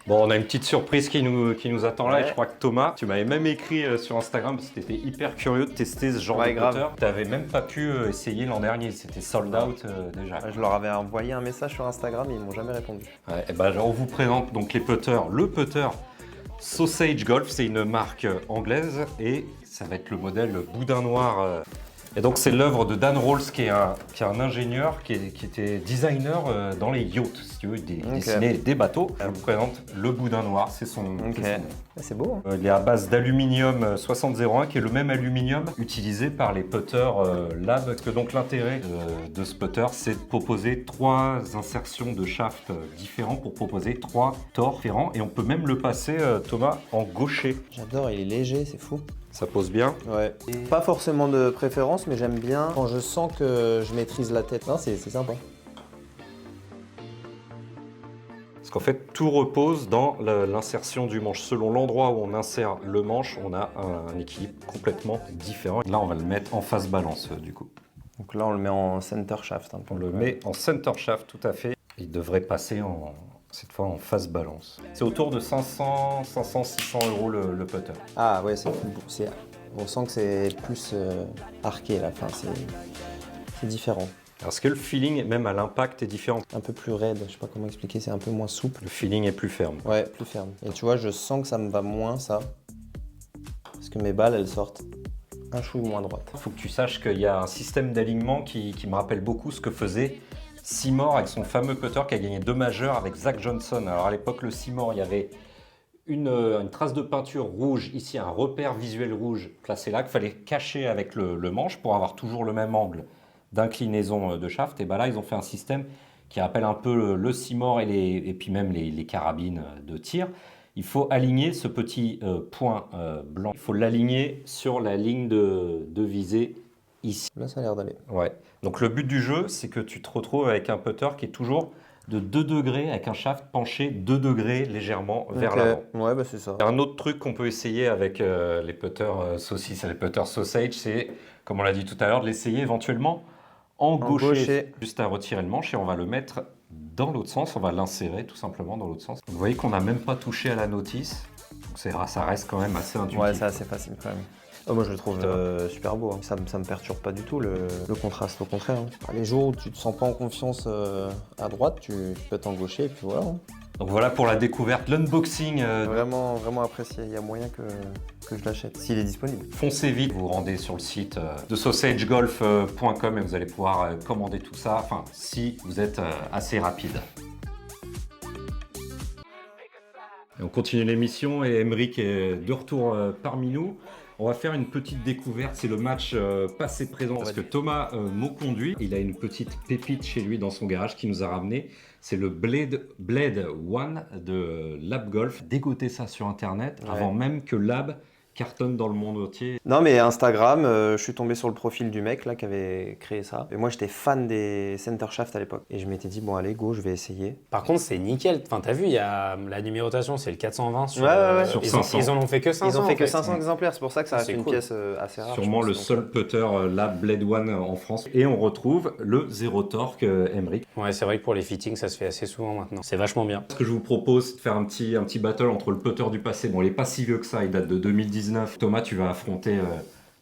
Bon, on a une petite surprise qui nous attend là. Et je crois que Thomas, tu m'avais même écrit sur Instagram parce que tu étais hyper curieux de tester ce genre de putter. Tu n'avais même pas pu essayer l'an dernier, c'était sold out déjà. Je leur avais envoyé un message sur Instagram et ils m'ont jamais répondu. Ouais, et ben, on vous présente donc les putters. Le putter Sausage Golf, c'est une marque anglaise et ça va être le modèle boudin noir. Et donc c'est l'œuvre de Dan Rawls qui est un ingénieur qui était designer dans les yachts, si tu veux, dessiner des bateaux. Je vous présente le boudin noir, c'est son nom. C'est beau. Hein. Il est à base d'aluminium 6001 qui est le même aluminium utilisé par les putters Lab. Parce que donc l'intérêt de ce putter, c'est de proposer 3 insertions de shaft différents pour proposer 3 torts différents. Et on peut même le passer, Thomas, en gaucher. J'adore, il est léger, c'est fou. Ça pose bien? Ouais. Pas forcément de préférence, mais j'aime bien quand je sens que je maîtrise la tête. Non, c'est sympa. Parce qu'en fait, tout repose dans l'insertion du manche. Selon l'endroit où on insère le manche, on a un équilibre complètement différent. Là, on va le mettre en face balance, du coup. Donc là, on le met en center shaft. On le met en center shaft, tout à fait. Il devrait passer cette fois en face balance. C'est autour de 500, 600 € le putter. Ah ouais, on sent que c'est plus arqué là, enfin, c'est différent. Parce que le feeling, même à l'impact, est différent. Un peu plus raide, je sais pas comment expliquer, c'est un peu moins souple. Le feeling est plus ferme. Ouais, plus ferme. Et tu vois, je sens que ça me va moins ça. Parce que mes balles, elles sortent un chouille moins droite. Il faut que tu saches qu'il y a un système d'alignement qui me rappelle beaucoup ce que faisait Seymour avec son fameux putter qui a gagné 2 majeurs avec Zach Johnson. Alors à l'époque, le Seymour, il y avait une trace de peinture rouge, ici un repère visuel rouge placé là, qu'il fallait cacher avec le manche pour avoir toujours le même angle d'inclinaison de shaft. Et ben là, ils ont fait un système qui rappelle un peu le Seymour et puis même les carabines de tir. Il faut aligner ce petit point blanc. Il faut l'aligner sur la ligne de visée ici. Là, ça a l'air d'aller. Ouais. Donc le but du jeu, c'est que tu te retrouves avec un putter qui est toujours de 2 degrés, avec un shaft penché 2 degrés légèrement vers l'avant. Ouais, bah c'est ça. Un autre truc qu'on peut essayer avec les putters saucisses et les putters sausage, c'est, comme on l'a dit tout à l'heure, de l'essayer éventuellement en gaucher. Juste à retirer le manche et on va le mettre dans l'autre sens. On va l'insérer tout simplement dans l'autre sens. Vous voyez qu'on n'a même pas touché à la notice. Donc ça reste quand même assez intuitif. Ouais, c'est assez facile quand même. Oh, moi je le trouve super beau, hein. Ça me perturbe pas du tout le contraste, au contraire. Hein. Les jours où tu te sens pas en confiance à droite, tu peux t'engaucher et puis voilà. Hein. Donc voilà pour la découverte, l'unboxing. Vraiment, vraiment apprécié. Il y a moyen que je l'achète, s'il est disponible. Foncez vite, vous vous rendez sur le site de sausagegolf.com et vous allez pouvoir commander tout ça, enfin si vous êtes assez rapide. Et on continue l'émission et Aymeric est de retour parmi nous. On va faire une petite découverte, c'est le match passé-présent parce que Thomas Mauconduit, il a une petite pépite chez lui dans son garage qui nous a ramené. C'est le Blade One de Lab Golf. Dégoter ça sur internet avant même que Lab cartonne dans le monde entier. Non mais Instagram, je suis tombé sur le profil du mec là qui avait créé ça. Et moi j'étais fan des center shaft à l'époque. Et je m'étais dit bon allez go, je vais essayer. Par contre c'est nickel, enfin t'as vu, il y a la numérotation c'est le 420 sur, sur 500. Ils en ont fait que 500. Ils ont fait que 500 exemplaires, c'est pour ça que ça reste une pièce assez rare. Sûrement le seul putter Lab Blade One en France. Et on retrouve le Zero Torque Aymeric. Ouais c'est vrai que pour les fittings ça se fait assez souvent maintenant. C'est vachement bien. Ce que je vous propose c'est de faire un petit battle entre le putter du passé. Bon il est pas si vieux que ça, il date de 2019. Thomas, tu vas affronter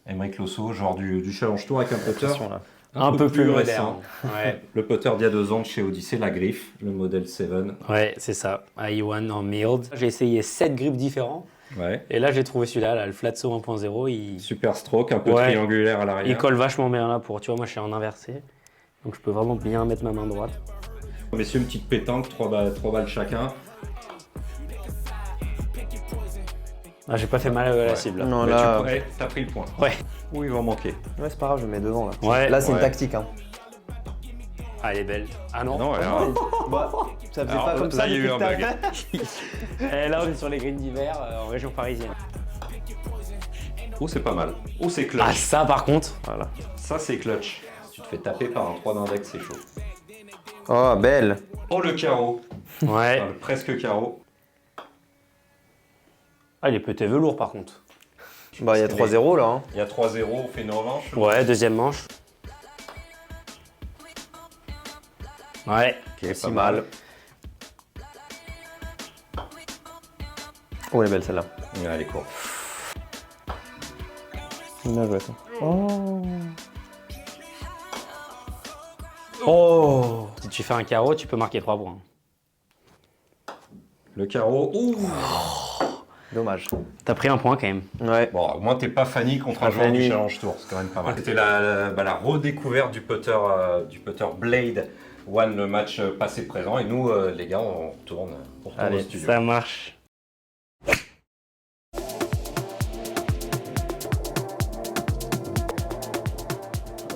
Aymeric Losso, genre du Challenge Tour avec un putter un peu plus récent. Ouais. Le putter d'il y a 2 ans de chez Odyssey, la griffe, le modèle 7. Ouais, c'est ça. i1 en milled. J'ai essayé 7 griffes différents. Ouais. Et là, j'ai trouvé celui-là, là, le Flatso 1.0. Super stroke, un peu triangulaire à l'arrière. Il colle vachement bien là pour, tu vois, moi je suis en inversé. Donc je peux vraiment bien mettre ma main droite. Messieurs, une petite pétanque, 3 balles chacun. Ah, j'ai pas fait mal à la cible. Là. Non, là, t'as pris le point. Ouais. Ou il va en manquer. Ouais, c'est pas grave, je me mets devant là. Ouais. Là, c'est une tactique. Hein. Ah, elle est belle. Ah non. Non, bah, ça faisait pas comme ça. Là, il y a eu un bug. Et là, on est sur les greens d'hiver en région parisienne. Oh, c'est pas mal. Oh, c'est clutch. Ah, ça par contre. Voilà. Ça, c'est clutch. Si tu te fais taper par un 3 d'index, c'est chaud. Oh, belle. Oh, le carreau. Ouais. Enfin, presque carreau. Ah, il est peut-être velours par contre. Bah, il y a 3-0 là. Hein. Il y a 3-0, on fait une revanche. Ouais, deuxième manche. Ouais, ok, pas mal. Oh, elle est belle celle-là. Ouais, elle est courte. Bien joué ça. Oh. Oh. Si tu fais un carreau, tu peux marquer 3 points. Le carreau. Ouh. Dommage. T'as pris un point quand même. Ouais. Bon, au moins t'es pas Fanny contre un joueur du Challenge Tour, c'est quand même pas mal. C'était la redécouverte du putter Blade One, le match passé-présent. Et nous, les gars, on retourne Allez, au studio. ça marche.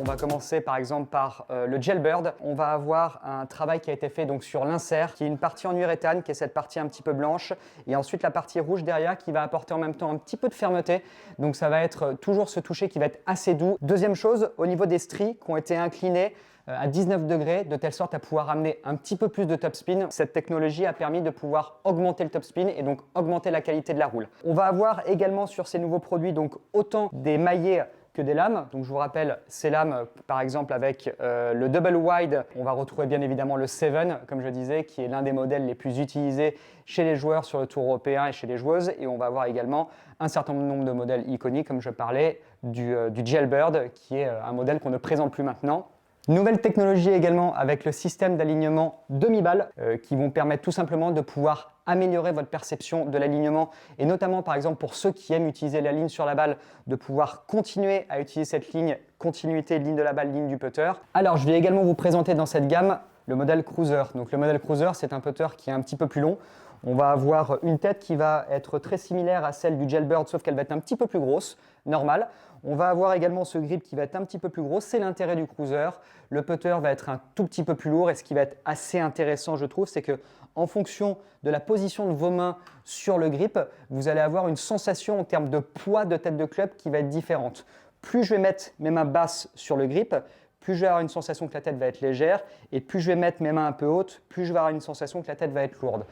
On va commencer par exemple par le Jailbird. On va avoir un travail qui a été fait donc sur l'insert, qui est une partie en uréthane, qui est cette partie un petit peu blanche, et ensuite la partie rouge derrière qui va apporter en même temps un petit peu de fermeté. Donc ça va être toujours ce toucher qui va être assez doux. Deuxième chose, au niveau des stries qui ont été inclinées à 19 degrés, de telle sorte à pouvoir amener un petit peu plus de topspin. Cette technologie a permis de pouvoir augmenter le topspin et donc augmenter la qualité de la roule. On va avoir également sur ces nouveaux produits donc autant des maillets que des lames. Donc je vous rappelle, ces lames, par exemple avec le Double Wide, on va retrouver bien évidemment le 7, comme je disais, qui est l'un des modèles les plus utilisés chez les joueurs sur le tour européen et chez les joueuses. Et on va avoir également un certain nombre de modèles iconiques, comme je parlais, du Jailbird, qui est un modèle qu'on ne présente plus maintenant. Nouvelle technologie également avec le système d'alignement demi-balle qui vont permettre tout simplement de pouvoir améliorer votre perception de l'alignement et notamment par exemple pour ceux qui aiment utiliser la ligne sur la balle de pouvoir continuer à utiliser cette ligne continuité ligne de la balle, ligne du putter. Alors je vais également vous présenter dans cette gamme le modèle Cruiser. Donc le modèle Cruiser c'est un putter qui est un petit peu plus long. On va avoir une tête qui va être très similaire à celle du Jailbird sauf qu'elle va être un petit peu plus grosse, normale. On va avoir également ce grip qui va être un petit peu plus gros, c'est l'intérêt du Cruiser. Le putter va être un tout petit peu plus lourd et ce qui va être assez intéressant je trouve, c'est que en fonction de la position de vos mains sur le grip, vous allez avoir une sensation en termes de poids de tête de club qui va être différente. Plus je vais mettre mes mains basses sur le grip, plus je vais avoir une sensation que la tête va être légère et plus je vais mettre mes mains un peu hautes, plus je vais avoir une sensation que la tête va être lourde.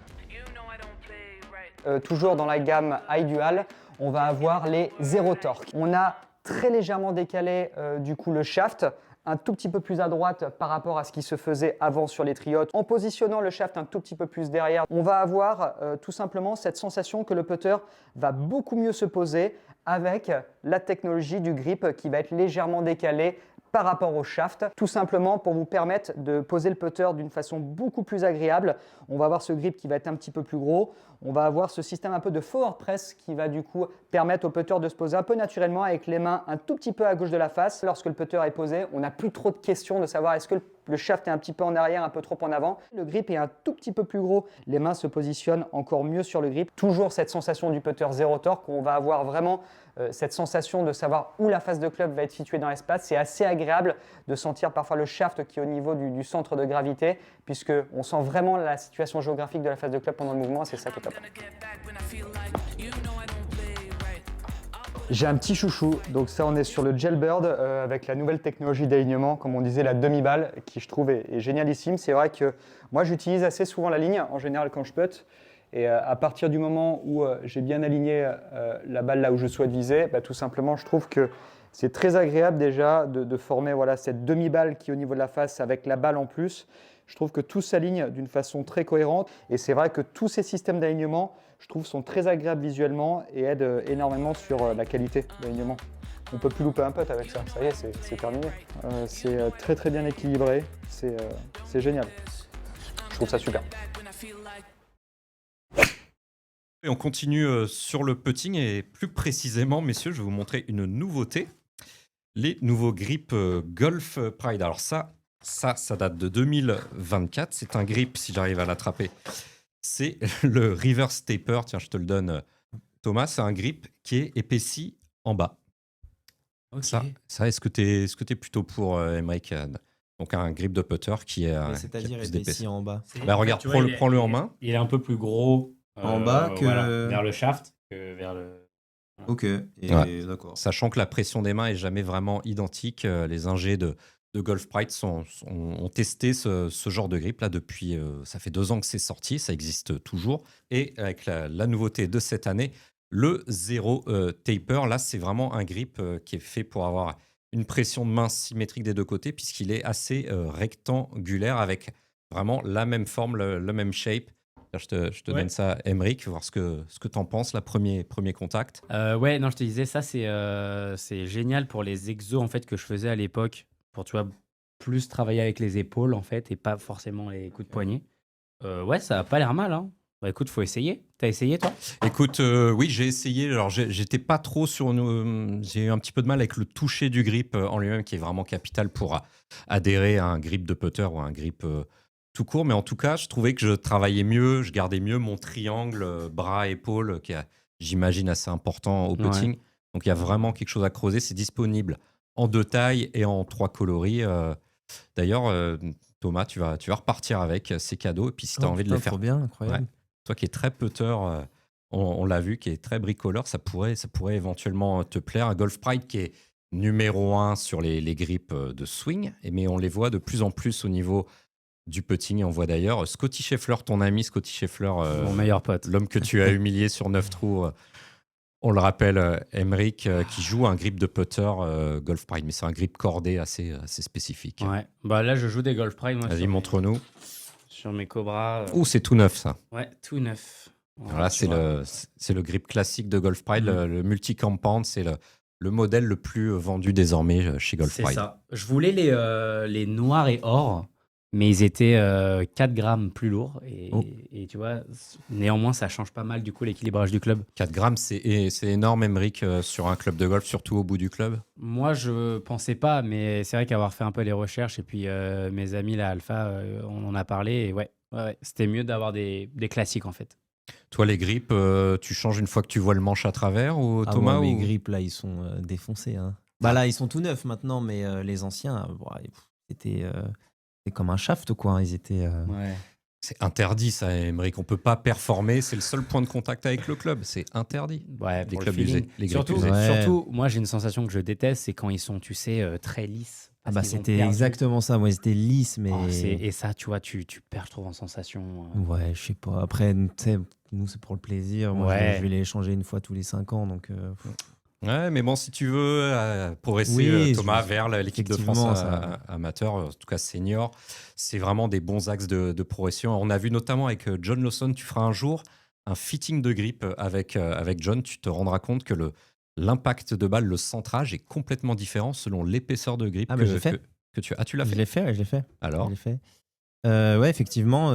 Toujours dans la gamme iDual, on va avoir les Zero Torque. On a très légèrement décalé du coup le shaft, un tout petit peu plus à droite par rapport à ce qui se faisait avant sur les triotes. En positionnant le shaft un tout petit peu plus derrière, on va avoir tout simplement cette sensation que le putter va beaucoup mieux se poser avec la technologie du grip qui va être légèrement décalé par rapport au shaft, tout simplement pour vous permettre de poser le putter d'une façon beaucoup plus agréable. On va avoir ce grip qui va être un petit peu plus gros. On va avoir ce système un peu de forward press qui va du coup permettre au putter de se poser un peu naturellement avec les mains un tout petit peu à gauche de la face. Lorsque le putter est posé, on n'a plus trop de questions de savoir est-ce que le shaft est un petit peu en arrière, un peu trop en avant. Le grip est un tout petit peu plus gros. Les mains se positionnent encore mieux sur le grip. Toujours cette sensation du putter zéro torque. On va avoir vraiment cette sensation de savoir où la face de club va être située dans l'espace. C'est assez agréable de sentir parfois le shaft qui est au niveau du centre de gravité, puisqu'on sent vraiment la situation géographique de la face de club pendant le mouvement, c'est ça qui est top. J'ai un petit chouchou, donc ça on est sur le Jailbird avec la nouvelle technologie d'alignement, comme on disait la demi-balle, qui je trouve est génialissime. C'est vrai que moi j'utilise assez souvent la ligne, en général quand je putt, et à partir du moment où j'ai bien aligné la balle là où je souhaite viser, tout simplement je trouve que c'est très agréable déjà de former cette demi-balle qui est au niveau de la face avec la balle en plus. Je trouve que tout s'aligne d'une façon très cohérente et c'est vrai que tous ces systèmes d'alignement, je trouve, sont très agréables visuellement et aident énormément sur la qualité d'alignement. On ne peut plus louper un putt avec ça, ça y est, c'est terminé. C'est très très bien équilibré, c'est génial. Je trouve ça super. Et on continue sur le putting et plus précisément, messieurs, je vais vous montrer une nouveauté. Les nouveaux grips Golf Pride. Alors ça date de 2024. C'est un grip, si j'arrive à l'attraper, c'est le Reverse Taper. Tiens, je te le donne, Thomas. C'est un grip qui est épaissi en bas. Okay. Ça est-ce que tu es plutôt pour, Emric? Donc un grip de putter qui est c'est-à-dire épaissi en bas. Regarde, prends-le en main. Il est un peu plus gros en bas que vers le shaft que vers le... Ok, d'accord. Sachant que la pression des mains est jamais vraiment identique. Les ingés de Golf Pride ont testé ce genre de grip là depuis. Ça fait 2 ans que c'est sorti, ça existe toujours. Et avec la nouveauté de cette année, le Zero Taper, là c'est vraiment un grip qui est fait pour avoir une pression de main symétrique des deux côtés, puisqu'il est assez rectangulaire avec vraiment la même forme, le même shape. Je te donne ça, Emric, voir ce que tu en penses, premier contact. Ouais, non, je te disais, ça, c'est génial pour les exos en fait, que je faisais à l'époque, pour plus travailler avec les épaules en fait, et pas forcément les coups de poignet. Ouais, ça n'a pas l'air mal. Hein. Bah écoute, faut essayer. T'as essayé, toi? Écoute, oui, j'ai essayé. Alors, j'étais pas trop sur... j'ai eu un petit peu de mal avec le toucher du grip en lui-même, qui est vraiment capital pour adhérer à un grip de putter ou à un grip... tout court, mais en tout cas, je trouvais que je travaillais mieux, je gardais mieux mon triangle bras-épaules, qui est, j'imagine, assez important au putting. Ouais. Donc, il y a vraiment quelque chose à creuser. C'est disponible en 2 tailles et en 3 coloris. D'ailleurs, Thomas, tu vas repartir avec ces cadeaux. Et puis, si tu as envie de les faire... Trop bien, incroyable. Ouais, toi qui es très putter, on l'a vu, qui est très bricoleur, ça pourrait éventuellement te plaire. Un Golf Pride qui est numéro 1 sur les grips de swing, mais on les voit de plus en plus au niveau... du putting. On voit d'ailleurs Scotty Scheffler, ton ami Scotty Scheffler, mon meilleur pote, l'homme que tu as humilié sur 9 trous. On le rappelle, Emric, qui joue un grip de putter Golf Pride, mais c'est un grip cordé assez spécifique. Ouais. Bah là, je joue des Golf Pride. Vas-y, montre-nous. Sur mes Cobras. Ouh, c'est tout neuf ça. Ouais, tout neuf. Voilà, c'est le grip classique de Golf Pride, le multi-campant, c'est le modèle le plus vendu désormais chez Golf Pride. C'est ça. Je voulais les noirs et or. Mais ils étaient 4 grammes plus lourds. Et tu vois, néanmoins, ça change pas mal du coup l'équilibrage du club. 4 grammes, c'est énorme, Emric, sur un club de golf, surtout au bout du club. Moi, je pensais pas, mais c'est vrai qu'avoir fait un peu les recherches, et puis mes amis, la Alpha, on en a parlé. Et ouais, c'était mieux d'avoir des classiques en fait. Toi, les grips, tu changes une fois que tu vois le manche à travers, ou Thomas? Mes grips, là, ils sont défoncés. Hein. Bah là, ils sont tout neufs maintenant, mais les anciens, c'était... c'est comme un shaft, quoi. Ils étaient. Ouais. C'est interdit, ça, Emric. On peut pas performer. C'est le seul point de contact avec le club. C'est interdit. Ouais, les clubs usés. Surtout, moi, j'ai une sensation que je déteste, c'est quand ils sont, tu sais, très lisses. Ah bah, c'était exactement ça. Moi, ils étaient lisses, mais. Et ça, tu vois, tu perds, je trouve, en sensation. Ouais, je sais pas. Après, nous, c'est pour le plaisir. Moi, je vais les changer une fois tous les 5 ans. Donc. Ouais, mais bon, si tu veux progresser, Thomas, vers l'équipe de France amateur, en tout cas senior, c'est vraiment des bons axes de progression. On a vu notamment avec John Lawson, tu feras un jour un fitting de grip avec John, tu te rendras compte que l'impact de balle, le centrage est complètement différent selon l'épaisseur de grip Ah, bah, j'ai fait. que tu as. Ah, tu l'as fait? Je l'ai fait, ouais, je l'ai fait. Alors? Je l'ai fait. Ouais, effectivement,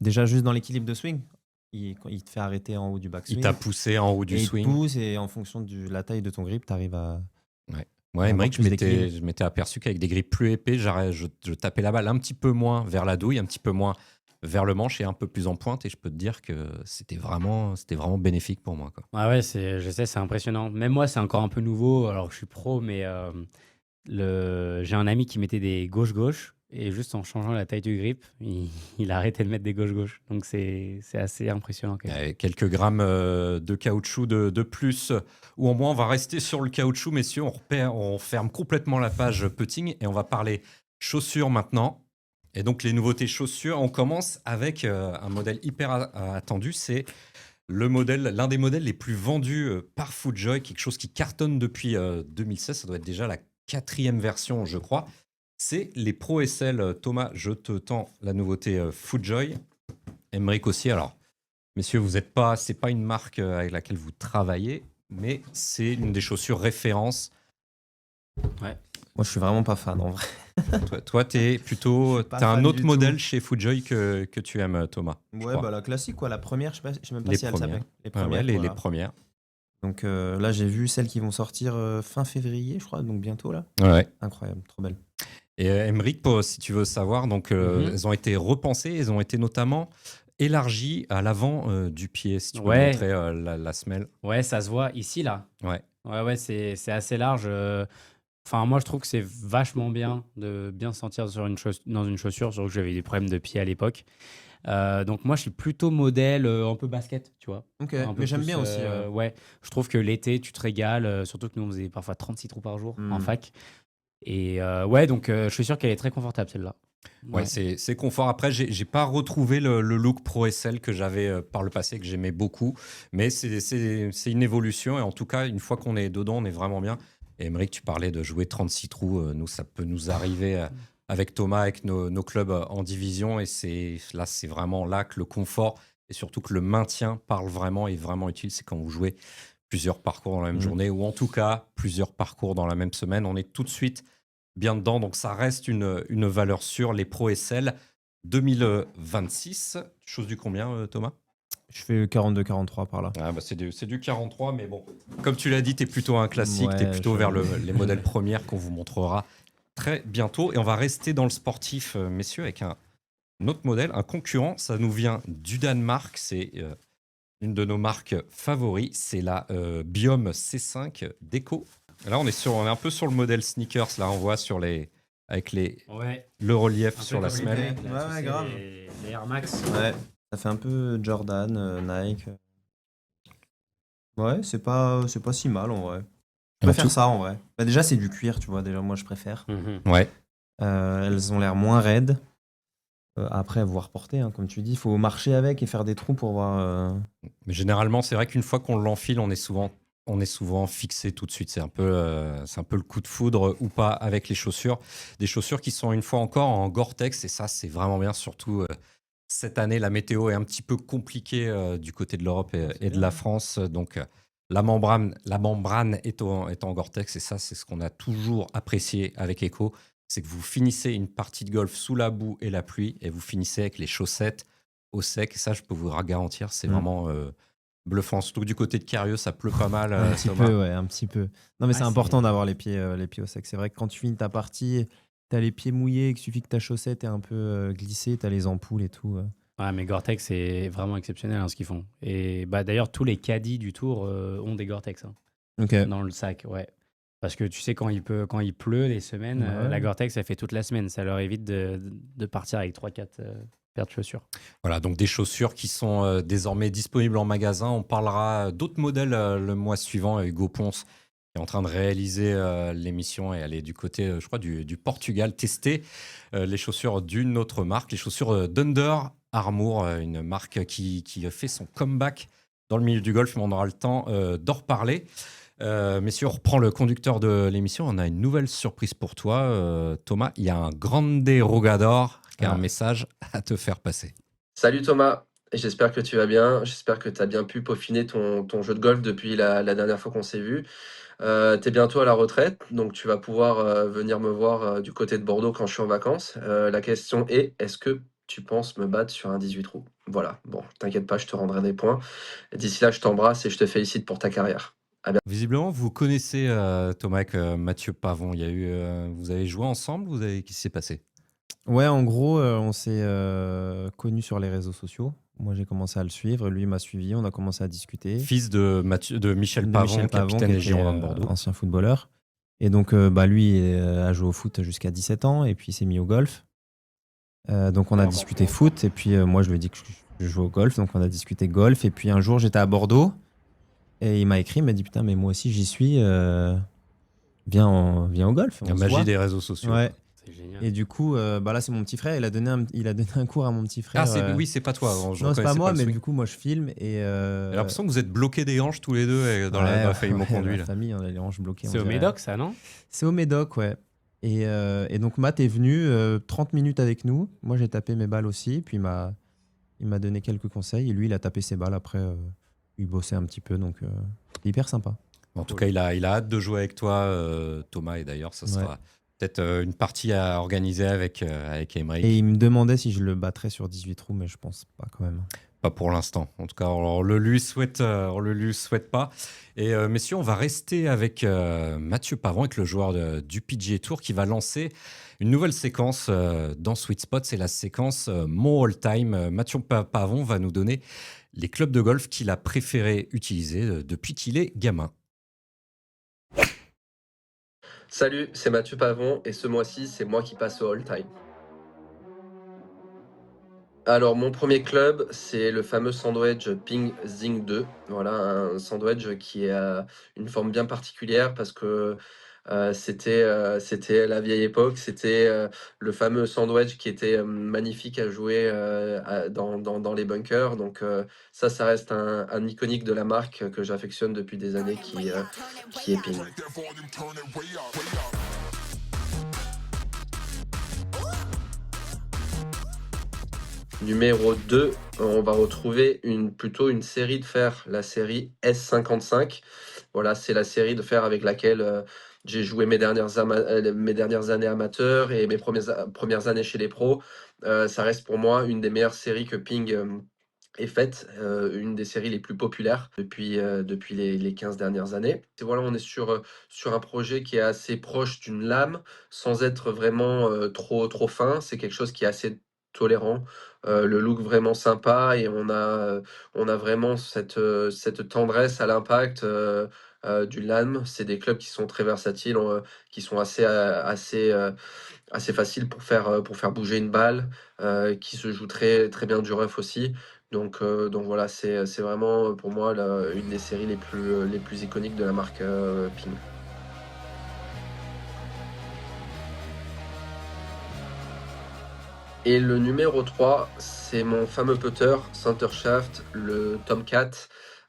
déjà juste dans l'équilibre de swing, il te fait arrêter en haut du backswing. Il t'a poussé en haut du et swing. Il te pousse et en fonction de la taille de ton grip, tu arrives à. Ouais, Aymeric, plus d'équilibre. je m'étais aperçu qu'avec des grips plus épais, je tapais la balle un petit peu moins vers la douille, un petit peu moins vers le manche et un peu plus en pointe. Et je peux te dire que c'était vraiment bénéfique pour moi, quoi. Ah ouais, je sais, c'est impressionnant. Même moi, c'est encore un peu nouveau, alors que je suis pro, mais j'ai un ami qui mettait des gauche-gauche, et juste en changeant la taille du grip, il a arrêté de mettre des gauche-gauche. Donc c'est assez impressionnant, quand même. Quelques grammes de caoutchouc de plus ou en moins. On va rester sur le caoutchouc, messieurs. On ferme complètement la page putting et on va parler chaussures maintenant. Et donc les nouveautés chaussures, on commence avec un modèle hyper attendu. C'est l'un des modèles les plus vendus par FootJoy, quelque chose qui cartonne depuis 2016. Ça doit être déjà la 4e version, je crois. C'est les Pro SL. Thomas, je te tends la nouveauté FootJoy. Aymeric aussi. Alors, messieurs, c'est pas une marque avec laquelle vous travaillez, mais c'est une des chaussures référence. Ouais. Moi, je suis vraiment pas fan, en vrai. Toi, t'as un autre modèle chez FootJoy que tu aimes, Thomas. Ouais, bah la classique, quoi. La première, je sais même pas Les si elle premières. s'appelle. Les Ah ouais, premières. les voilà. premières. Donc là, j'ai vu celles qui vont sortir fin février, je crois, donc bientôt là. Ouais. Incroyable, trop belle. Et Aymeric, si tu veux savoir, donc elles ont été repensées, elles ont été notamment élargies à l'avant du pied. Si tu peux montrer la semelle. Ouais, ça se voit ici, là. Ouais, c'est assez large. Enfin, moi, je trouve que c'est vachement bien de bien se sentir dans une chaussure, surtout que j'avais des problèmes de pied à l'époque. Donc moi, je suis plutôt modèle un peu basket, tu vois. Ok, Un peu mais j'aime plus, bien aussi. Ouais, je trouve que l'été, tu te régales, surtout que nous, on faisait parfois 36 trous par jour en fac. Et ouais, donc je suis sûr qu'elle est très confortable, celle-là. Ouais, c'est confort. Après, j'ai pas retrouvé le look Pro SL que j'avais par le passé, que j'aimais beaucoup. Mais c'est une évolution. Et en tout cas, une fois qu'on est dedans, on est vraiment bien. Et Aymeric, tu parlais de jouer 36 trous. Nous, ça peut nous arriver avec Thomas, avec nos clubs en division. Et c'est vraiment là que le confort et surtout que le maintien est vraiment utile. C'est quand vous jouez plusieurs parcours dans la même journée ou en tout cas plusieurs parcours dans la même semaine. On est tout de suite bien dedans. Donc, ça reste une valeur sûre. Les Pro SL 2026. Chose du combien, Thomas? Je fais 42-43 par là. Ah bah c'est du 43, mais bon. Comme tu l'as dit, tu es plutôt un classique. Ouais, tu es plutôt vers les modèles premières qu'on vous montrera très bientôt. Et on va rester dans le sportif, messieurs, avec un autre modèle, un concurrent. Ça nous vient du Danemark. C'est une de nos marques favoris. C'est la Biome C5 Deco. Là, on est un peu sur le modèle sneakers. Là, on voit avec le relief sur la semelle. Ouais, grave. Les Air Max. Ouais, ça fait un peu Jordan, Nike. Ouais, c'est pas si mal en vrai. Je préfère ça en vrai. Bah, déjà, c'est du cuir, tu vois. Déjà, moi, je préfère. Ouais. Elles ont l'air moins raides. Après, voir porter, hein, comme tu dis, il faut marcher avec et faire des trous pour voir. Mais généralement, c'est vrai qu'une fois qu'on l'enfile, on est souvent fixé tout de suite. C'est un peu le coup de foudre ou pas avec les chaussures. Des chaussures qui sont une fois encore en Gore-Tex et ça, c'est vraiment bien. Surtout cette année, la météo est un petit peu compliquée du côté de l'Europe et de la France. Donc, la membrane est en Gore-Tex et ça, c'est ce qu'on a toujours apprécié avec Echo. C'est que vous finissez une partie de golf sous la boue et la pluie et vous finissez avec les chaussettes au sec. Et ça, je peux vous garantir, c'est vraiment bluffant. Surtout que du côté de Carieux, ça pleut pas mal. Un petit peu, ouais, un petit peu. Non, mais c'est important d'avoir les pieds au sec. C'est vrai que quand tu finis ta partie, t'as les pieds mouillés, qu'il suffit que ta chaussette est un peu glissée, t'as les ampoules et tout. Ouais, mais Gore-Tex, c'est vraiment exceptionnel ce qu'ils font. Et bah, d'ailleurs, tous les caddies du Tour ont des Gore-Tex dans le sac, ouais. Parce que tu sais, quand il pleut les semaines, la Gore-Tex, elle fait toute la semaine. Ça leur évite de partir avec 3-4 paires de chaussures. Voilà, donc des chaussures qui sont désormais disponibles en magasin. On parlera d'autres modèles le mois suivant. Hugo Ponce qui est en train de réaliser l'émission et aller du côté, je crois, du Portugal, tester les chaussures d'une autre marque, les chaussures d'Under Armour, une marque qui fait son comeback dans le milieu du golf, mais on aura le temps d'en reparler. Messieurs, on reprend le conducteur de l'émission. On a une nouvelle surprise pour toi, Thomas. Il y a un Grande Rogador qui a un message à te faire passer. Salut Thomas. et j'espère que tu vas bien. J'espère que tu as bien pu peaufiner ton jeu de golf depuis la dernière fois qu'on s'est vu. Tu es bientôt à la retraite, donc tu vas pouvoir venir me voir du côté de Bordeaux quand je suis en vacances. La question est, est-ce que tu penses me battre sur un 18 trous? Voilà, bon, t'inquiète pas, je te rendrai des points. Et d'ici là, je t'embrasse et je te félicite pour ta carrière. À bientôt. Visiblement, vous connaissez Thomas avec Mathieu Pavon. Il y a eu, vous avez joué ensemble, qu'est-ce qui s'est passé? Ouais, en gros, on s'est connus sur les réseaux sociaux. Moi, j'ai commencé à le suivre, lui m'a suivi, on a commencé à discuter. Fils de Michel Pavon, capitaine qui des Girondins de était, Bordeaux. ancien footballeur. Et donc, lui a joué au foot jusqu'à 17 ans et puis il s'est mis au golf. Donc, on a discuté foot et puis moi, je lui ai dit que je jouais au golf. Donc, on a discuté golf. Et puis, un jour, j'étais à Bordeaux et il m'a écrit, il m'a dit putain, mais moi aussi, j'y suis. Viens au golf. La magie des réseaux sociaux. Ouais. C'est génial. Et du coup, là, c'est mon petit frère. Il a donné un cours à mon petit frère. Ah, oui, c'est pas toi. Non, c'est pas moi, mais du coup, moi, je filme. J'ai l'impression que vous êtes bloqués des hanches tous les deux dans la famille Monconduit. La famille, on a les hanches bloquées. C'est au Médoc, ça, non? C'est au Médoc, ouais. Et donc, Matt est venu 30 minutes avec nous. Moi, j'ai tapé mes balles aussi. Puis, il m'a donné quelques conseils. Et lui, il a tapé ses balles. Après, il bossait un petit peu. Donc, hyper sympa. En tout cas, il a hâte de jouer avec toi, Thomas. Et d'ailleurs, ça sera peut-être une partie à organiser avec Aymeric. Et il me demandait si je le battrais sur 18 trous, mais je pense pas quand même. Pas pour l'instant. En tout cas, on le lui souhaite pas. Et messieurs, on va rester avec Mathieu Pavon, avec le joueur du PGA Tour, qui va lancer une nouvelle séquence dans Sweet Spot. C'est la séquence Mon All Time. Mathieu Pavon va nous donner les clubs de golf qu'il a préféré utiliser depuis qu'il est gamin. Salut, c'est Mathieu Pavon et ce mois-ci, c'est moi qui passe au all-time. Alors, mon premier club, c'est le fameux Sandwedge Ping Zing 2. Voilà, un Sandwedge qui a une forme bien particulière parce que c'était la vieille époque. C'était le fameux Sandwedge qui était magnifique à jouer dans les bunkers. Donc, ça reste un iconique de la marque que j'affectionne depuis des années qui est Ping. Numéro 2, on va retrouver plutôt une série de fers, la série S55. Voilà, c'est la série de fers avec laquelle j'ai joué mes dernières années amateurs et mes premières années chez les pros. Ça reste pour moi une des meilleures séries que Ping ait faite, une des séries les plus populaires depuis les 15 dernières années. Et voilà, on est sur un projet qui est assez proche d'une lame, sans être vraiment trop fin. C'est quelque chose qui est assez tolérant, le look vraiment sympa et on a vraiment cette tendresse à l'impact du LAM. C'est des clubs qui sont très versatiles, qui sont assez faciles pour faire bouger une balle, qui se jouent très, très bien du rough aussi. Donc voilà, c'est vraiment pour moi une des séries les plus iconiques de la marque Ping. Et le numéro 3, c'est mon fameux putter Center Shaft, le Tomcat.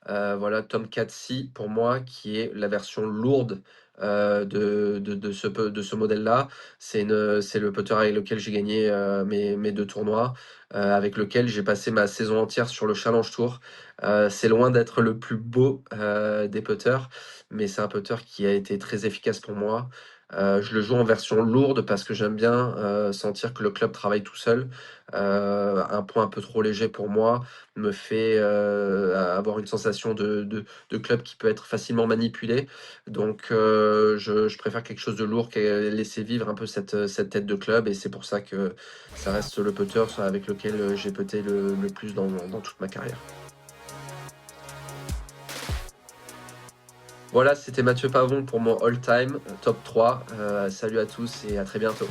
Voilà, Tomcat C pour moi, qui est la version lourde de ce modèle-là. C'est le putter avec lequel j'ai gagné mes 2 tournois, avec lequel j'ai passé ma saison entière sur le Challenge Tour. C'est loin d'être le plus beau des putters, mais c'est un putter qui a été très efficace pour moi. Je le joue en version lourde parce que j'aime bien sentir que le club travaille tout seul. Un point un peu trop léger pour moi me fait avoir une sensation de club qui peut être facilement manipulé. Donc je préfère quelque chose de lourd que laisser vivre un peu cette tête de club et c'est pour ça que ça reste le putter avec lequel j'ai putté le plus dans toute ma carrière. Voilà, c'était Mathieu Pavon pour mon all-time top 3. Salut à tous et à très bientôt.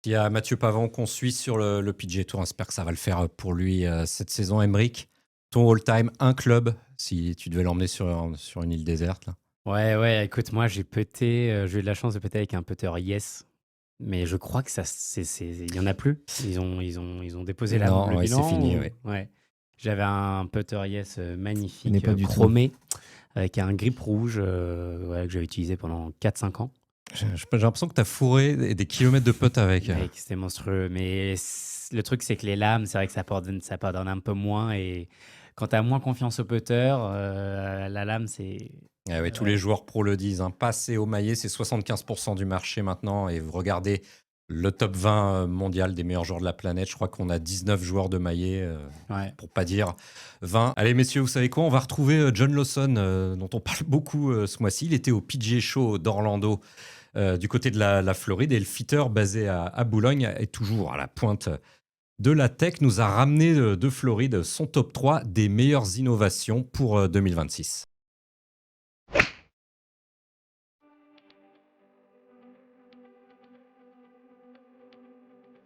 Il y a Mathieu Pavon qu'on suit sur le PGA Tour. J'espère que ça va le faire pour lui cette saison. Aymeric, ton all-time, un club, si tu devais l'emmener sur une île déserte. Là. Ouais, écoute, moi j'ai eu de la chance de putter avec un putter Yes. Mais je crois que il y en a plus. Ils ont déposé le bilan. C'est fini, ouais. J'avais un putter Yes magnifique, n'est pas du chromé, avec un grip rouge que j'avais utilisé pendant 4-5 ans. J'ai l'impression que tu as fourré des kilomètres de putt avec. Mec, c'était monstrueux. Mais le truc, c'est que les lames, c'est vrai que ça pardonne un peu moins. Et quand tu as moins confiance au putter, la lame, c'est. Ah ouais, tous les joueurs pro le disent. Hein. Passer au maillet, c'est 75% du marché maintenant. Et vous regardez le top 20 mondial des meilleurs joueurs de la planète. Je crois qu'on a 19 joueurs de maillet, pour pas dire 20. Allez, messieurs, vous savez quoi? On va retrouver John Lawson, dont on parle beaucoup ce mois-ci. Il était au PGA Show d'Orlando, du côté de la Floride. Et le fitter basé à Boulogne est toujours à la pointe de la tech. Nous a ramené de Floride son top 3 des meilleures innovations pour 2026.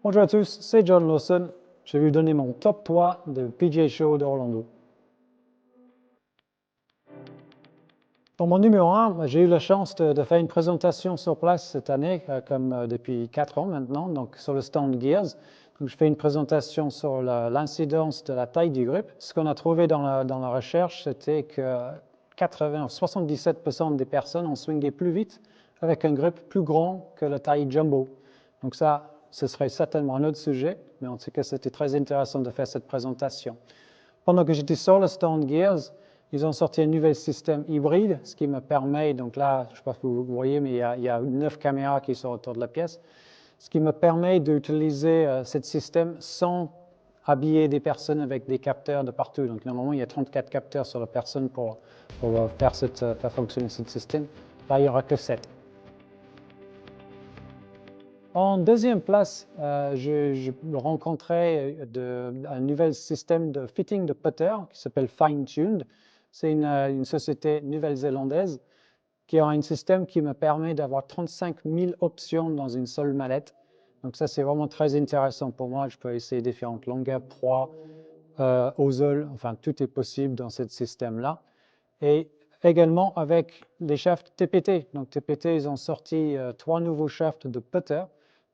Bonjour à tous, c'est John Lawson. Je vais vous donner mon top 3 de PGA Show d'Orlando. Dans mon numéro 1, j'ai eu la chance de faire une présentation sur place cette année, comme depuis 4 ans maintenant, donc sur le stand Gears. Donc, je fais une présentation sur l'incidence de la taille du grip. Ce qu'on a trouvé dans la recherche, c'était que 77% des personnes ont swingé plus vite avec un grip plus grand que la taille jumbo. Donc ça, ce serait certainement un autre sujet, mais en tout cas, c'était très intéressant de faire cette présentation. Pendant que j'étais sur le stand Gears, ils ont sorti un nouvel système hybride, ce qui me permet, donc là, je ne sais pas si vous voyez, mais il y a 9 caméras qui sont autour de la pièce, ce qui me permet d'utiliser ce système sans habiller des personnes avec des capteurs de partout. Donc normalement, il y a 34 capteurs sur la personne pour faire fonctionner ce système. Là, il n'y aura que 7. En deuxième place, je rencontrais un nouvel système de fitting de putter qui s'appelle Fine Tuned. C'est une société nouvelle-zélandaise qui a un système qui me permet d'avoir 35 000 options dans une seule mallette. Donc ça, c'est vraiment très intéressant pour moi. Je peux essayer différentes longueurs, proies, hosel, enfin tout est possible dans ce système-là. Et également avec les shafts TPT. Donc TPT, ils ont sorti 3 nouveaux shafts de putter.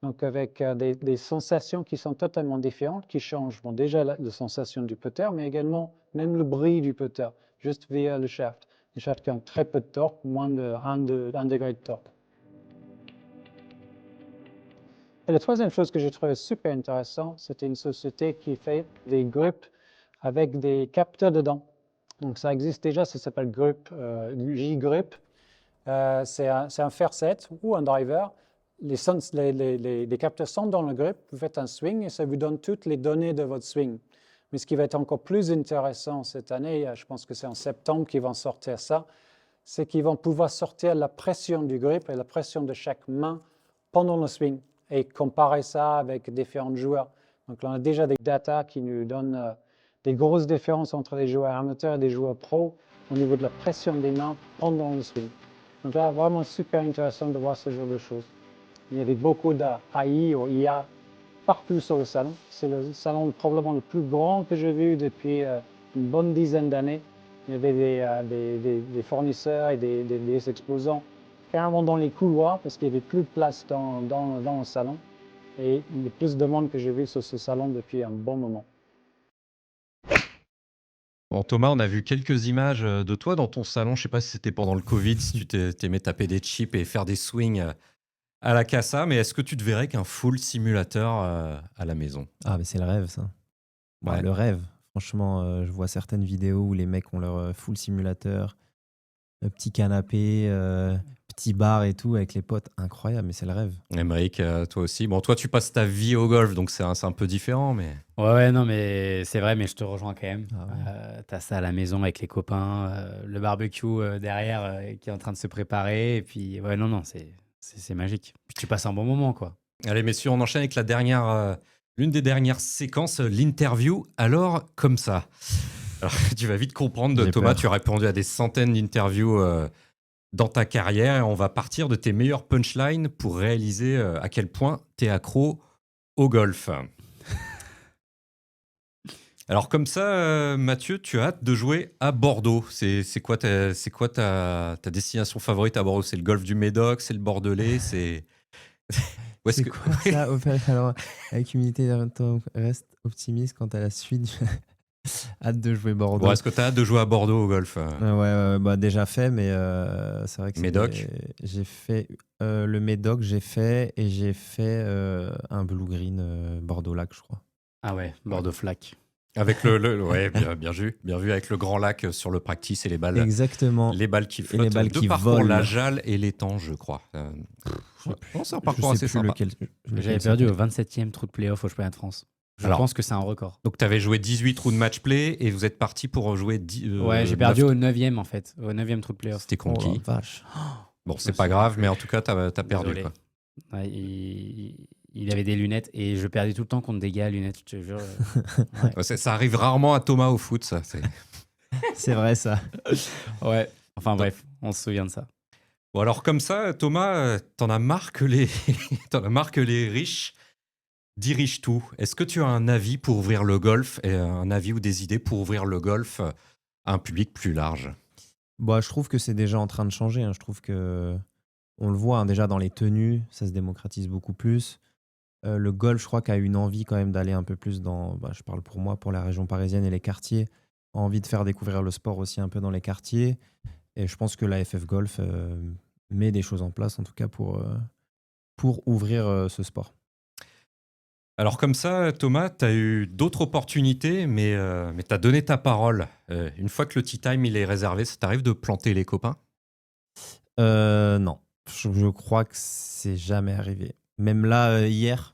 Donc avec des sensations qui sont totalement différentes, qui changent déjà la sensation du putter, mais également même le bruit du putter, juste via le shaft. Les shafts qui ont très peu de torque, moins de 1 degré de torque. Et la troisième chose que j'ai trouvé super intéressant, c'était une société qui fait des grips avec des capteurs dedans. Donc ça existe déjà, ça s'appelle J-Grip. C'est un fer set ou un driver. Les capteurs sont dans le grip, vous faites un swing et ça vous donne toutes les données de votre swing. Mais ce qui va être encore plus intéressant cette année, je pense que c'est en septembre qu'ils vont sortir ça, c'est qu'ils vont pouvoir sortir la pression du grip et la pression de chaque main pendant le swing et comparer ça avec différents joueurs. Donc là, on a déjà des data qui nous donnent des grosses différences entre les joueurs amateurs et les joueurs pros au niveau de la pression des mains pendant le swing. Donc là, vraiment super intéressant de voir ce genre de choses. Il y avait beaucoup d'AI ou IA partout sur le salon. C'est le salon probablement le plus grand que j'ai vu depuis une bonne dizaine d'années. Il y avait des fournisseurs et des exposants carrément dans les couloirs parce qu'il n'y avait plus de place dans le salon. Et il y a plus de monde que j'ai vu sur ce salon depuis un bon moment. Bon, Thomas, on a vu quelques images de toi dans ton salon. Je ne sais pas si c'était pendant le Covid, si tu t'aimais taper des chips et faire des swings à la casa, mais est-ce que tu te verrais qu'un full simulateur à la maison? Ah, mais c'est le rêve, ça. Ouais. Le rêve. Franchement, je vois certaines vidéos où les mecs ont leur full simulateur, petit canapé, petit bar et tout avec les potes. Incroyable, mais c'est le rêve. Aymeric, toi aussi. Bon, toi, tu passes ta vie au golf, donc c'est un peu différent, mais... Ouais, non, mais c'est vrai, mais je te rejoins quand même. Ah ouais. T'as ça à la maison avec les copains, le barbecue derrière qui est en train de se préparer, et puis, ouais, non, c'est magique. Puis tu passes un bon moment, quoi. Allez, messieurs, on enchaîne avec l'une des dernières séquences, l'interview. Alors, comme ça. Alors, tu vas vite comprendre, Thomas, tu as répondu à des centaines d'interviews dans ta carrière. Et on va partir de tes meilleurs punchlines pour réaliser à quel point tu es accro au golf. Alors, comme ça, Mathieu, tu as hâte de jouer à Bordeaux. C'est quoi ta destination favorite à Bordeaux? C'est le golfe du Médoc, c'est le Bordelais, c'est... C'est quoi ça, Opel? Alors, avec humilité, reste optimiste quant à la suite. Hâte de jouer Bordeaux. Bon, est-ce que tu as hâte de jouer à Bordeaux au golf Ouais, bah, déjà fait, mais c'est vrai que Médoc. j'ai fait le Médoc, j'ai fait un Blue Green Bordeaux-Lac, je crois. Ah ouais, Bordeaux-Flac. Avec ouais, bien vu, avec le grand lac sur le practice et les balles. Exactement. Les balles qui Et flottent. les balles Deux qui parcours, volent. la Jalle et l'étang, je crois. C'est un parcours assez sympa. J'avais perdu au 27e trou de playoff au championnat de France. Je pense que c'est un record. Donc, tu avais joué 18 trous de match play et vous êtes parti pour jouer 10. Ouais, j'ai perdu au 9e en fait. Au 9e trou de playoff. C'était contre qui vache. Bon, c'est pas grave, mais en tout cas, t'as perdu. Désolé. Quoi. Ouais, il avait des lunettes et je perdais tout le temps contre des gars à lunettes, je te jure. Ouais, ça arrive rarement à Thomas au foot, ça. C'est vrai, ça. Ouais. Enfin bref, on se souvient de ça. Bon, alors comme ça, Thomas, t'en as marre que les riches dirigent tout. Est-ce que tu as un avis pour ouvrir le golf, un avis ou des idées pour ouvrir le golf à un public plus large? Bah, je trouve que c'est déjà en train de changer. Je trouve que on le voit déjà dans les tenues, ça se démocratise beaucoup plus. Le golf, je crois, qu'a une envie quand même d'aller un peu plus dans, je parle pour moi, pour la région parisienne et les quartiers, a envie de faire découvrir le sport aussi un peu dans les quartiers. Et je pense que la FF Golf met des choses en place, en tout cas pour ouvrir ce sport. Alors comme ça, Thomas, tu as eu d'autres opportunités, mais tu as donné ta parole. Une fois que le tea time il est réservé, ça t'arrive de planter les copains? Non, je crois que c'est jamais arrivé. Même là, hier,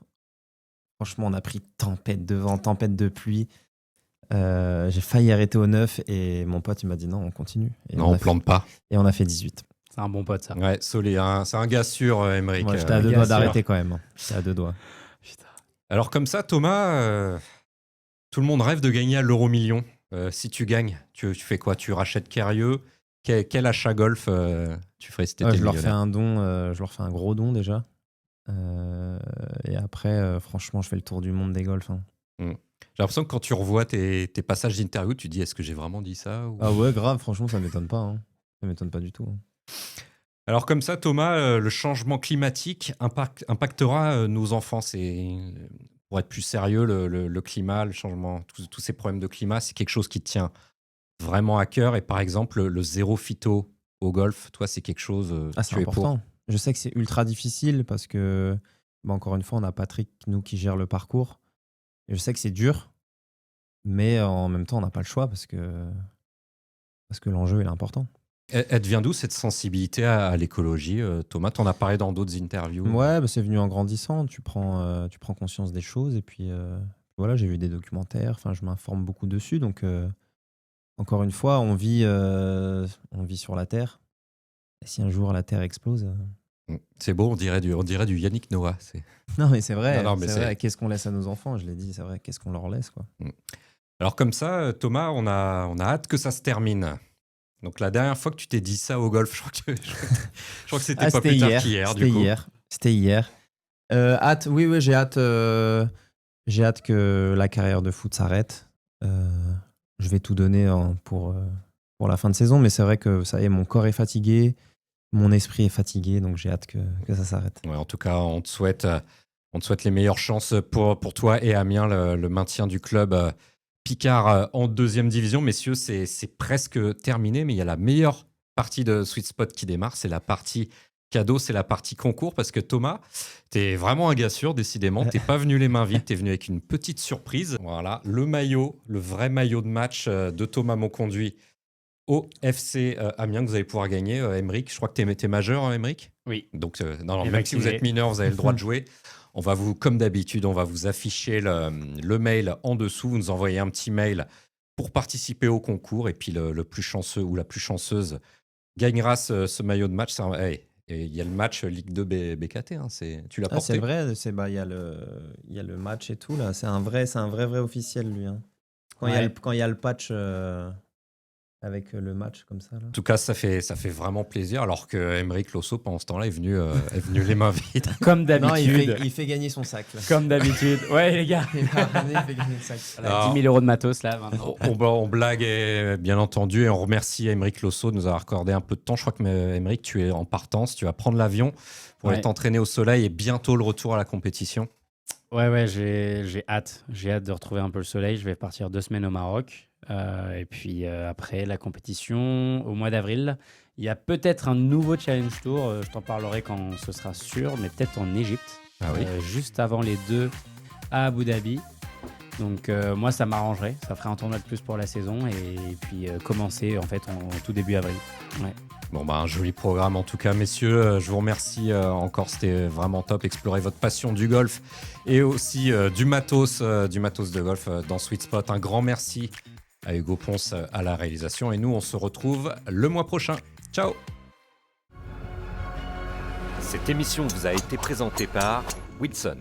franchement, on a pris tempête de vent, tempête de pluie. J'ai failli arrêter au 9 et mon pote il m'a dit non, on continue. Et non, on plante pas. Et on a fait 18. C'est un bon pote ça. Ouais, Solé, c'est un gars sûr, Aymeric. Ouais, j'étais à 2 doigts d'arrêter quand même. J'étais à 2 doigts. Alors comme ça, Thomas, tout le monde rêve de gagner à l'euro-million. Si tu gagnes, tu fais quoi? Tu rachètes Carieux? Quel achat golf tu ferais si t'étais je leur millionnaire? fais un don, je leur fais un gros don déjà. Et après, franchement, je fais le tour du monde des golfs. J'ai l'impression que quand tu revois tes passages d'interview, tu dis est-ce que j'ai vraiment dit ça ou... Ah ouais, grave, franchement, ça m'étonne pas. Ça m'étonne pas du tout. Alors comme ça, Thomas, le changement climatique impactera nos enfants. Pour être plus sérieux, le climat, le changement, tous ces problèmes de climat, c'est quelque chose qui te tient vraiment à cœur. Et par exemple, le zéro phyto au golf, toi, c'est quelque chose c'est important. Je sais que c'est ultra difficile parce que, encore une fois, on a Patrick, nous, qui gère le parcours. Et je sais que c'est dur, mais en même temps, on n'a pas le choix parce que l'enjeu est important. Elle vient d'où cette sensibilité à l'écologie, Thomas? T'en as parlé dans d'autres interviews. Ouais, c'est venu en grandissant. Tu prends conscience des choses et puis voilà, j'ai vu des documentaires. Enfin, je m'informe beaucoup dessus. Donc, encore une fois, on vit sur la Terre. Et si un jour la Terre explose... C'est beau, on dirait du Yannick Noah. Non, mais c'est vrai. Non, mais c'est vrai. Qu'est-ce qu'on laisse à nos enfants? Je l'ai dit, c'est vrai. Qu'est-ce qu'on leur laisse, quoi. Alors comme ça, Thomas, on a hâte que ça se termine. Donc la dernière fois que tu t'es dit ça au golf, je crois que c'était pas plus tard qu'hier. C'était hier. Oui, j'ai hâte. J'ai hâte que la carrière de foot s'arrête. Je vais tout donner pour la fin de saison, mais c'est vrai que ça y est, mon corps est fatigué, mon esprit est fatigué, donc j'ai hâte que ça s'arrête. Ouais, en tout cas, on te souhaite les meilleures chances pour toi et Amiens, le maintien du club Picard en 2e division. Messieurs, c'est presque terminé, mais il y a la meilleure partie de Sweet Spot qui démarre, c'est la partie cadeau, c'est la partie concours, parce que Thomas, t'es vraiment un gars sûr, décidément, t'es pas venu les mains vides, t'es venu avec une petite surprise. Voilà, le vrai maillot de match de Thomas Monconduit au FC Amiens que vous allez pouvoir gagner. Aymeric, je crois que t'es majeur, hein, Aymeric? Oui. Donc, même si vous êtes mineur, vous avez le droit de jouer. Comme d'habitude, on va vous afficher le mail en dessous. Vous nous envoyez un petit mail pour participer au concours. Et puis, le plus chanceux ou la plus chanceuse gagnera ce maillot de match. Il y a le match Ligue 2 BKT. Hein, tu l'as porté? C'est vrai, il y a le match et tout. Là. C'est un vrai officiel, lui. Hein. Quand il y a le patch... avec le match comme ça. Là. En tout cas, ça fait vraiment plaisir, alors que Aymeric Losso, pendant ce temps-là, est venu les mains vides. Comme d'habitude. Non, il fait gagner son sac. Là. Comme d'habitude. Ouais, les gars. Il fait gagner le sac. Alors, 10 000 € de matos, là. On blague, bien entendu, et on remercie Aymeric Losso de nous avoir accordé un peu de temps. Je crois que, Aymeric, tu es en partance, tu vas prendre l'avion pour aller t'entraîner au soleil et bientôt le retour à la compétition. Ouais, j'ai hâte. J'ai hâte de retrouver un peu le soleil. Je vais partir 2 semaines au Maroc. Et puis après la compétition, au mois d'avril, il y a peut-être un nouveau Challenge Tour. Je t'en parlerai quand ce sera sûr, mais peut-être en Égypte. Ah oui. Juste avant les 2 à Abu Dhabi. Donc moi, ça m'arrangerait. Ça ferait un tournoi de plus pour la saison. Et puis commencer en fait en tout début avril. Ouais. Bon, un joli programme en tout cas, messieurs. Je vous remercie encore, c'était vraiment top. Explorer votre passion du golf et aussi du matos de golf dans Sweet Spot. Un grand merci à Hugo Ponce à la réalisation. Et nous, on se retrouve le mois prochain. Ciao! Cette émission vous a été présentée par Wilson.